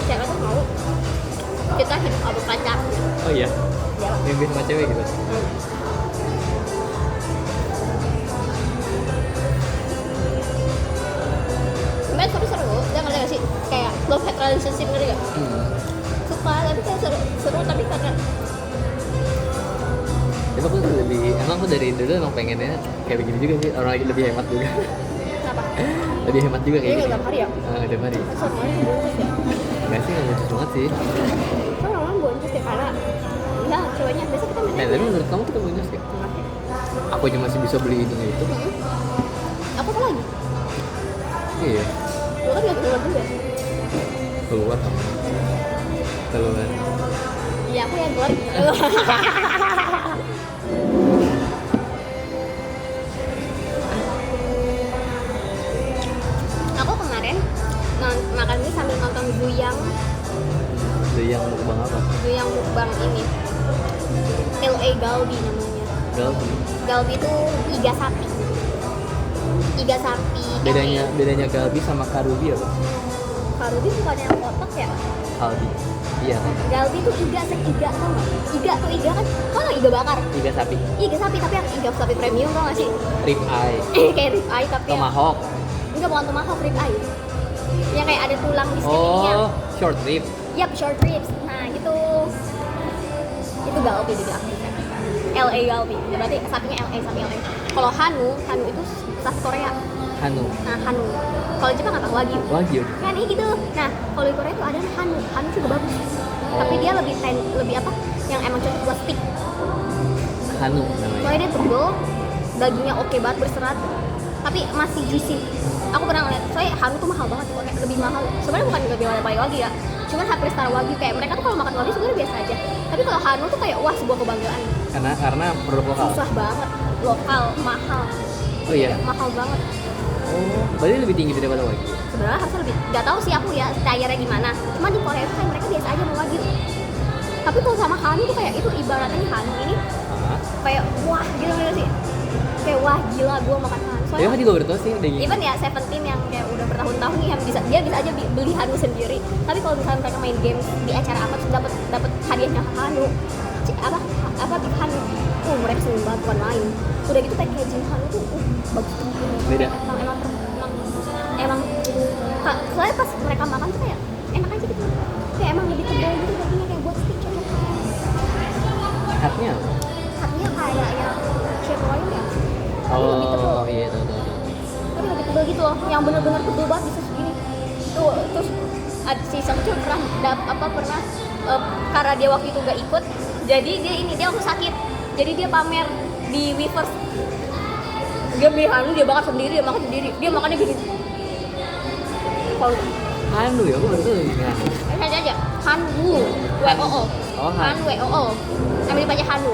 Oh iya, Iya. mimpi sama cewek gitu. Sebenarnya seru, dia ngerti gak sih? Kayak love hate relationship ngerti gak? Suka, tapi kayak seru tapi karena Tapi aku emang aku dari dulu emang pengennya kayak begini juga sih, orang lagi lebih hemat juga. kenapa? Lebih hemat juga kayak Ini gitu. nggak hari ya? Tiap hari. Soalnya boncos ya. Enggak sih, nggak lucu banget sih. Kan orang boncos ya karena ya ceweknya biasa kita Nah, main tapi menurut kamu kita bonus gak? Aku aja masih bisa beli ini itu. Apa lagi? Iya, Lu kan nggak keluar juga. keluar kamu. Keluar. Iya aku yang keluar. Aku kemarin makan ini sambil nonton Guyang Itu yang mukbang apa? mukbang ini. LA Galbi namanya. Galbi. Galbi itu iga sapi. Iga sapi. Bedanya Galbi sama Karubi apa? Karubi bukan yang kotak ya? Kalbi. Iya kan? Galbi tuh iga seiga tau nggak? Iga tuh iga kan? Kau nggak iga bakar? Iga sapi. Iga sapi tapi yang iga sapi premium tau nggak sih? Rib eye. Kayak rib eye tapi yang Tomahawk. enggak bukan tomahawk, rib eye. Yang kayak ada tulang di sekeliling. Oh, short rib. Yap, short ribs. Nah gitu. Itu Galbi jadi aku. LA Galbi. Berarti sapinya LA sapi LA. Kalau Hanu itu sapi Korea. Hanu. Nah Hanu. Kalau Jepang apa? Wagyu. Wagyu. Kan ini gitu. Nah, kalau di Korea itu ada Hanu. Hanu juga bagus. Tapi dia lebih apa? Yang emang cocok buat stick. Hanu namanya. Soalnya dia tebel, dagingnya oke banget berserat, tapi masih juicy. Aku pernah ngeliat, soalnya Hanu tuh mahal banget, kayak lebih mahal. Sebenarnya bukan lebih mahal dari Wagyu ya, cuman hampir setara Wagyu. Kayak mereka tuh kalau makan Wagyu sebenarnya biasa aja. Tapi kalau Hanu tuh kayak wah sebuah kebanggaan. Karena produk lokal. Susah banget, lokal, mahal. Oh iya. Mahal banget. Oh, berarti lebih tinggi daripada Wagyu. Sebenarnya harusnya lebih. Gak tahu sih aku ya tayarnya gimana. Cuma di Korea itu kayak mereka biasa aja mau Wagyu. Tapi kalau sama Hanu tuh kayak itu ibaratnya Hanu ini kayak wah gitu sih. Kayak wah gila gue makan Hanu. Ya aku juga bertahu sih daging. Even ya Seventeen yang kayak udah bertahun-tahun nih yang dia bisa aja beli Hanu sendiri. Tapi kalau misalnya mereka main game di acara apa terus dapat hadiahnya Hanu, apa big Hanu, mereka seneng banget bukan main. Udah gitu packaging Hanu tuh bagus banget. Beda. Emang soalnya pas mereka makan tuh kayak enak aja gitu. Kayak emang lebih tebal gitu dagingnya kayak buat stick cocok. Hatnya? Hatnya kayak yang sirloin ya. Oh iya tahu. Tapi lebih tebal gitu loh, yang benar-benar tebal banget bisa segini. Tuh terus ada si Sang Chul pernah karena dia waktu itu gak ikut, jadi dia waktu sakit, jadi dia pamer di Weverse. Dia beli Hanu, dia bakar sendiri, dia makannya gini. Kalau Hanu ya, aku baru tahu ini Hanu. aja Hanu, WOO. Oh, Han. Han WOO. Ambil dibaca Hanu.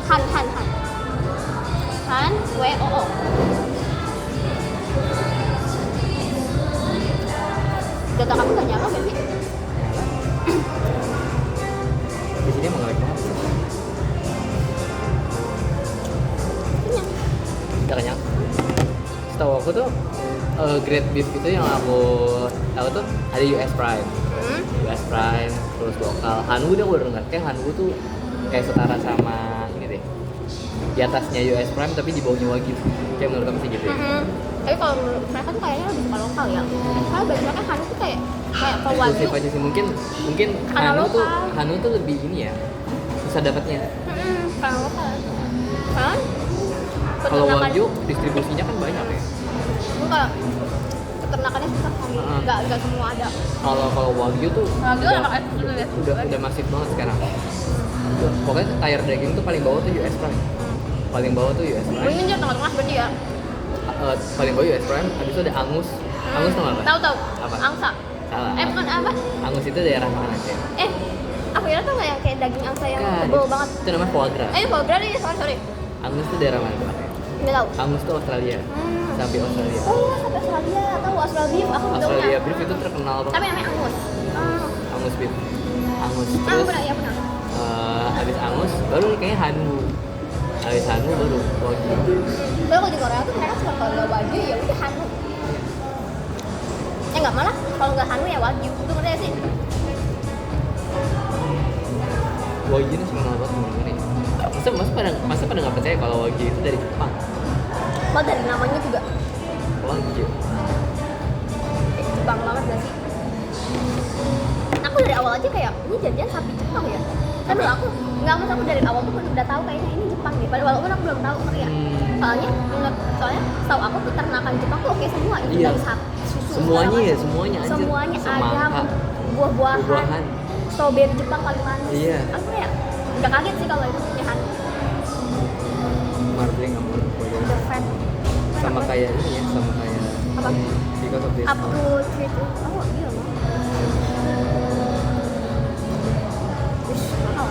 Han WOO. Data kamu gak nyala kan sih? Di sini emang ngelek banget. Kenyang. Udah kenyang. Setahu aku tuh grade beef itu yang aku tahu tuh ada US Prime. US Prime terus lokal. Hanu udah gue denger kayak Hanu tuh kayak setara sama ini deh. Di atasnya US Prime tapi di bawahnya Wagyu. Kayak menurut kamu sih gitu ya? Tapi kalau menurut mereka tuh kayaknya lebih suka lokal ya. Karena bagi mereka Hanu tuh kayak kalau Wagyu. Eksklusif aja sih mungkin Karena lokal. Hanu tuh lebih ini ya. Susah dapatnya. Kalau lokal. Kan? Kalau Wagyu distribusinya kan banyak ya. Enggak. Peternakannya susah kan. Enggak semua ada. Kalau Wagyu tuh Wagyu anak eksklusif ya. udah masif banget sekarang. Pokoknya tier daging tuh paling bawah tuh US Prime. Paling bawah tuh US Prime. Ini dia tengah-tengah berarti ya. Paling bawah US Prime, habis itu ada Angus. Angus tau apa? Tahu. Apa? Angsa. Salah. Bukan apa? Angus itu daerah mana sih? Aku kira tuh yang kayak daging angsa yang Kan, tebal banget. itu namanya foie gras. Foie gras nih, sorry. Angus itu daerah mana tuh? Nggak tahu. Angus tuh Australia. Sapi Australia. Oh, sampai Australia. Tahu Australia beef, aku tahu. Australia beef itu terkenal banget. Tapi namanya Angus. Angus beef. Angus. Aku Terus pernah, ya pernah. habis Angus baru kayaknya Hanu. Habis Hanu baru Wagyu. Kalau di Korea tuh mereka suka kalau nggak Wagyu ya udah Hanu. Nggak malah kalau nggak Hanu ya Wagyu. Itu ngerti sih? Wagyu ini terkenal banget kemana-mana ya. Masa pada nggak percaya kalau Wagyu itu dari Jepang? Kalau dari namanya juga Wagyu. Jepang banget gak sih? Aku dari awal aja kayak ini janjian sapi Jepang ya. Kan dulu aku nggak mau, aku dari awal tuh udah tahu kayaknya ini Jepang deh. Padahal walaupun aku belum tahu ngerti ya. Soalnya tahu aku peternakan Jepang tuh oke semua itu Iya. dari sapi, susu. Semuanya segala ya, macam. semuanya anjir. Semuanya Semangka, ayam, buah-buahan, buah-buahan. strawberry Jepang paling manis. Iya. Aku ya nggak kaget sih kalau itu punya Han. Marbling apa? The Fat. Sama kayak ini ya, sama kayak Apa? Because of this. Up to 3 to oh iya loh. Wish, mahal.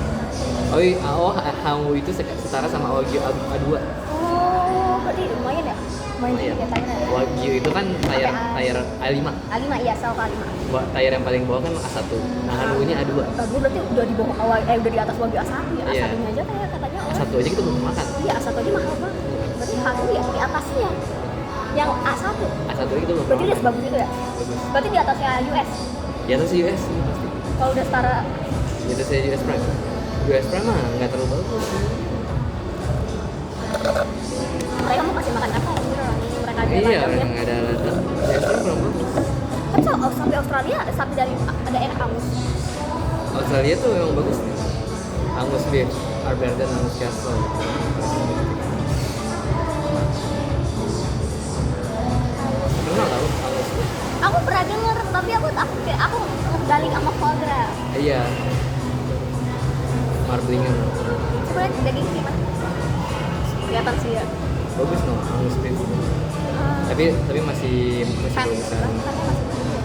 Hanwoo itu setara sama Wagyu A2. Oh, berarti lumayan ya? Lumayan Iya. juga tayarnya ya? Wagyu itu kan tayar A5. A5 iya, sel A5. Tayar yang paling bawah kan A1. Nah, Hanwoo-nya A2. Bagus berarti udah di bawah udah di atas Wagyu A1 ya. Iya. A1-nya aja kayak katanya orang. A1 aja kita belum makan. Iya, A1 aja mahal banget. Berarti Hanwoo ya di atasnya. Yang A1. A1 aja kita belum Berarti makan. udah sebagus itu ya? Bagus. Berarti di atasnya US. Di atas US ini pasti. Kalau udah setara Di atasnya US Prime. US Prime mah nggak terlalu bagus. mereka mau kasih makan apa? Mereka aja Iya, macamnya. orang nggak ada ladang. US Prime kurang bagus. Kan sampai Australia sapi dari ada enak Angus. Australia tuh memang bagus nih. Angus beef, Arbor dan Angus Castle. Pernah tau Angus beef? Aku pernah denger, tapi aku gali sama foie. Iya. Marblingan. Coba lihat daging gimana? Kelihatan sih ya. Bagus no, Angus beef. Tapi masih Fat, bagusan.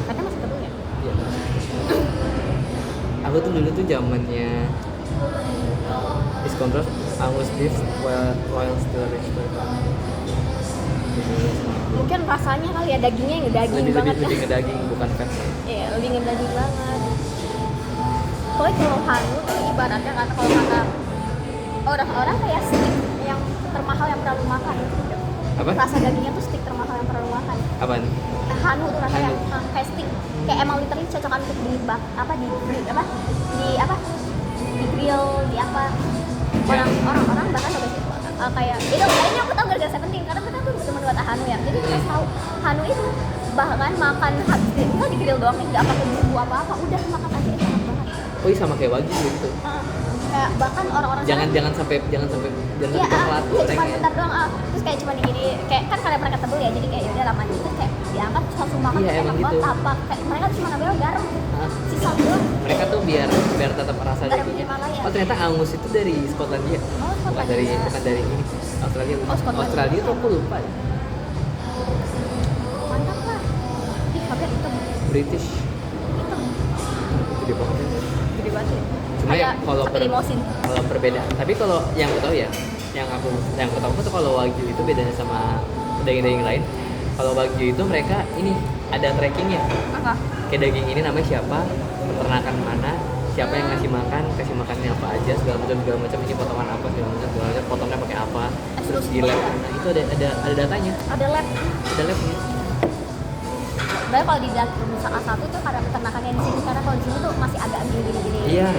katanya masih tebal ya. Iya. Aku tuh dulu tuh zamannya diskontrol Angus beef while still rich. Mungkin rasanya kali ya dagingnya yang daging banget. Lebih ngedaging bukan fat. Iya, lebih ngedaging banget. Pokoknya kalau Hanwoo tuh ibaratnya kalau kata orang-orang kayak steak yang termahal yang pernah lu makan. Apa? Rasa dagingnya tuh steak termahal yang pernah lu makan. Apaan? Hanwoo tuh rasanya Hanwoo. kayak steak. Kayak emang literally cocokan untuk di grill di apa. Orang-orang bahkan udah sih kayak itu kayaknya aku tahu gara-gara penting karena mereka tuh cuma buat Hanwoo ya. Jadi kita tahu Hanwoo itu bahkan makan habis itu di grill doang nggak pakai bumbu apa-apa, udah makan aja itu enak banget. Oh iya sama kayak Wagyu gitu. Kayak bahkan orang-orang Jangan sampai iya, telat iya cuma goreng ya. bentar doang terus kayak cuma digini kayak kan karena mereka tebel ya jadi kayak ya udah lama gitu kayak diangkat terus langsung makan Iya, enak emang banget gitu. apa kayak mereka cuma ngambil garam Hah? sisa doang. Mereka tuh biar tetap rasa Garam dagingnya. Himalaya. Oh ternyata Angus itu dari Skotlandia. Oh, Skotlandia. Bukan dari ini. Australia. Oh, Skotlandia. Australia tuh aku lupa. Mantap lah. Ih, kaget itu British. Gede banget. gede banget ya. Cuma ya kalau limosin. kalau perbedaan. Tapi kalau yang aku tahu ya, yang aku tahu tuh kalau Wagyu itu bedanya sama daging-daging lain. Kalau Wagyu itu mereka ini ada trackingnya. Apa? Kayak daging ini namanya siapa, peternakan mana, siapa yang kasih makannya apa aja, segala macam ini potongan apa segala macam, potongnya pakai apa, terus di lab mana itu ada datanya, Ada lab. ada labnya. Sebenarnya kalau di Nusa A1 tuh karena peternakannya di sini karena kalau di sini tuh masih agak gini-gini. Iya,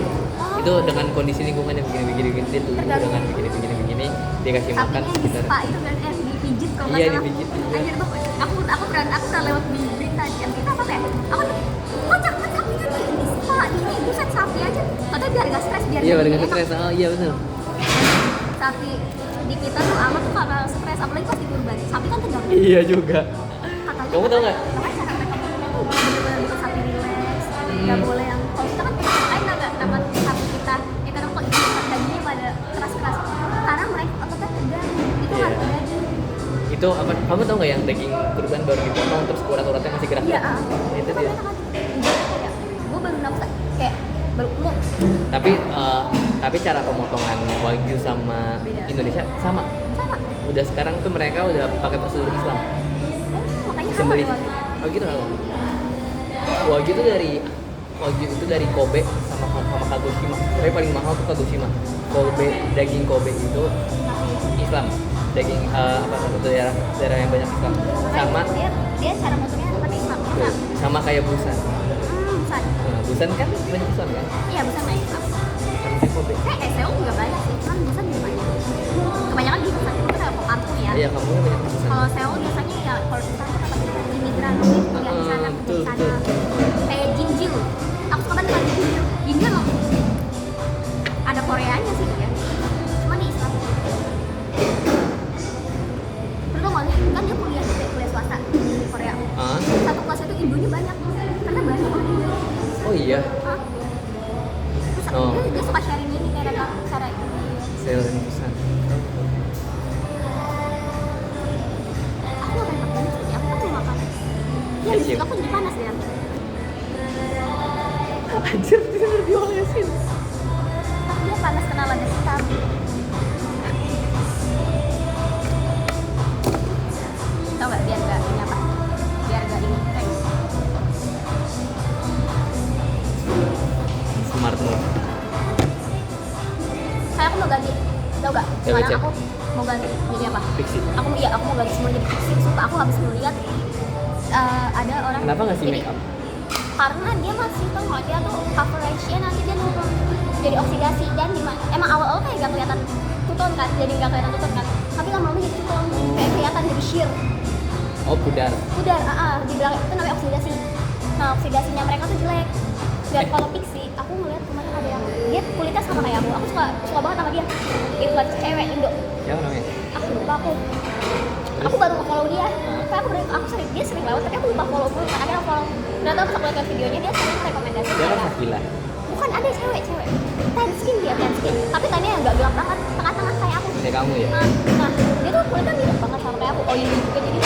itu dengan kondisi lingkungan yang begini dia tumbuh dengan begini dia kasih makan Sapinya di sekitar. spa itu kan dipijit kalau Iya, nggak salah. dipijit, iya. Anjir tuh aku pernah lewat di berita di kita apa ya? Aku tuh kocak kan sapinya di spa ini buset sapi aja. Katanya biar nggak stres biar Iya, dagingnya dengan enak. stres. Oh iya benar. Sapi di kita tuh amat tuh karena stres apalagi pas di kurban. Sapi kan tegang. Iya juga. Katanya Kamu tahu nggak? Makanya cara mereka ngomongnya tuh bener-bener bikin sapi relax. Nggak boleh yang kalau kita kan lain nggak dapat sapi kita. Ya kadang kalau itu dagingnya pada keras-keras. Karena mereka ototnya tegang. Itu Iya. harus daging. Itu apa? Kamu tahu nggak yang daging kurban baru dipotong terus urat-uratnya masih gerak? Iya, Itu dia. Gue baru dapet kayak baru umum. Tapi cara pemotongan Wagyu sama Beda. Indonesia sama. Sama. Udah sekarang tuh mereka udah pakai prosedur Islam. Makanya sama Sembelih. deh. Oh gitu loh. Wagyu itu dari Kobe sama Kagoshima. Tapi paling mahal tuh Kagoshima. Daging Kobe itu Islam. Daging apa satu daerah yang banyak Islam. Sama Dia cara motongnya tapi Islam. Enak. sama kayak Busan. Busan. Nah, Busan kan banyak Islam kan? Iya, busan main Islam. Sama Kobe. Kayak SEO juga banyak sih, cuman Busan juga banyak. Kebanyakan di Busan itu kayak kartu ya. Iya, kamu banyak pesan. Kalau SEO biasanya ya kalau Busan tuh apa gitu, imigran mungkin kuliah di sana, kerja di sana. Kayak Jinjil, aku suka banget sama Jinjil. Jinjil emang ada Koreanya sih dia, cuma di Islam. Lu tau nggak kan dia kuliah swasta di Korea. Satu kelas itu ibunya banyak, karena banyak orang Indo. Oh iya. Hah? Terus Oh. dia suka sharing ini kayak cara ini. Sale dan pesan. Aku gak pengen makan sih, aku kan mau makan. Ya, Yes, listrik yuk. aku jadi panas deh nanti. Anjir, dia udah diolesin. Dia panas kena lada hitam. Tau gak biar gak ini apa? Biar gak ini kayak Smart move. kayak aku mau ganti. Tau gak? Ya, Sekarang cek. aku mau ganti jadi apa? Pixie. Aku mau ganti semua jadi pixie. Sumpah aku habis melihat ada orang. Kenapa nggak sih jadi- make up? Karena dia masih tuh kalau dia tuh coverage-nya nanti dia nurun jadi oksidasi dan emang awal-awal kayak gak kelihatan tuton kan, jadi gak kelihatan tuton kan, tapi lama-lama jadi tuton, kayak kelihatan jadi sheer Oh, pudar. udah dibilang itu namanya oksidasi. Nah oksidasinya mereka tuh jelek. Dan kalau Pixie aku ngeliat kemarin ada yang dia kulitnya sama kayak aku suka banget sama dia, influencer cewek Indo, Siapa namanya? aku lupa aku baru follow dia. Kayak dia sering lewat tapi aku lupa follow dulu kan, akhirnya follow. Ternyata pas aku lihat videonya dia sering rekomendasi Dia kan Sakila. bukan ada cewek tan skin, tapi tannya yang gak gelap banget, tengah-tengah kayak aku. Kayak kamu ya? Nah dia tuh kulitnya mirip banget sama kayak aku. Oh ini juga jadi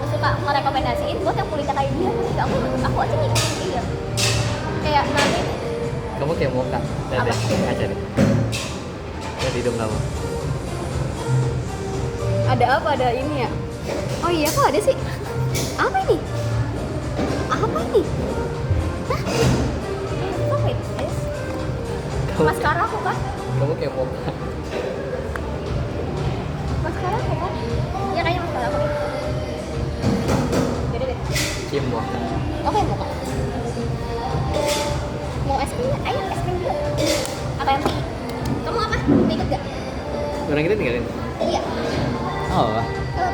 suka ngerekomendasiin buat yang kulitnya kayak dia. Jadi aku aja ngikutin dia kayak nanti Kamu kayak Moka. Lihat Apa? deh, kaca deh. Lihat hidung kamu. ada apa, ada ini ya. Oh iya kok ada sih, apa ini hah, kok wait guys, maskara aku kah? Kamu kayak Moka. Maskara aku kah? Ya kayaknya maskara aku deh. Beda deh. Kim Moka. Oke, mau es krim? Ayo es krim dulu. Apa yang kamu apa? Mau ikut gak? Orang kita tinggalin. Iya. Oh,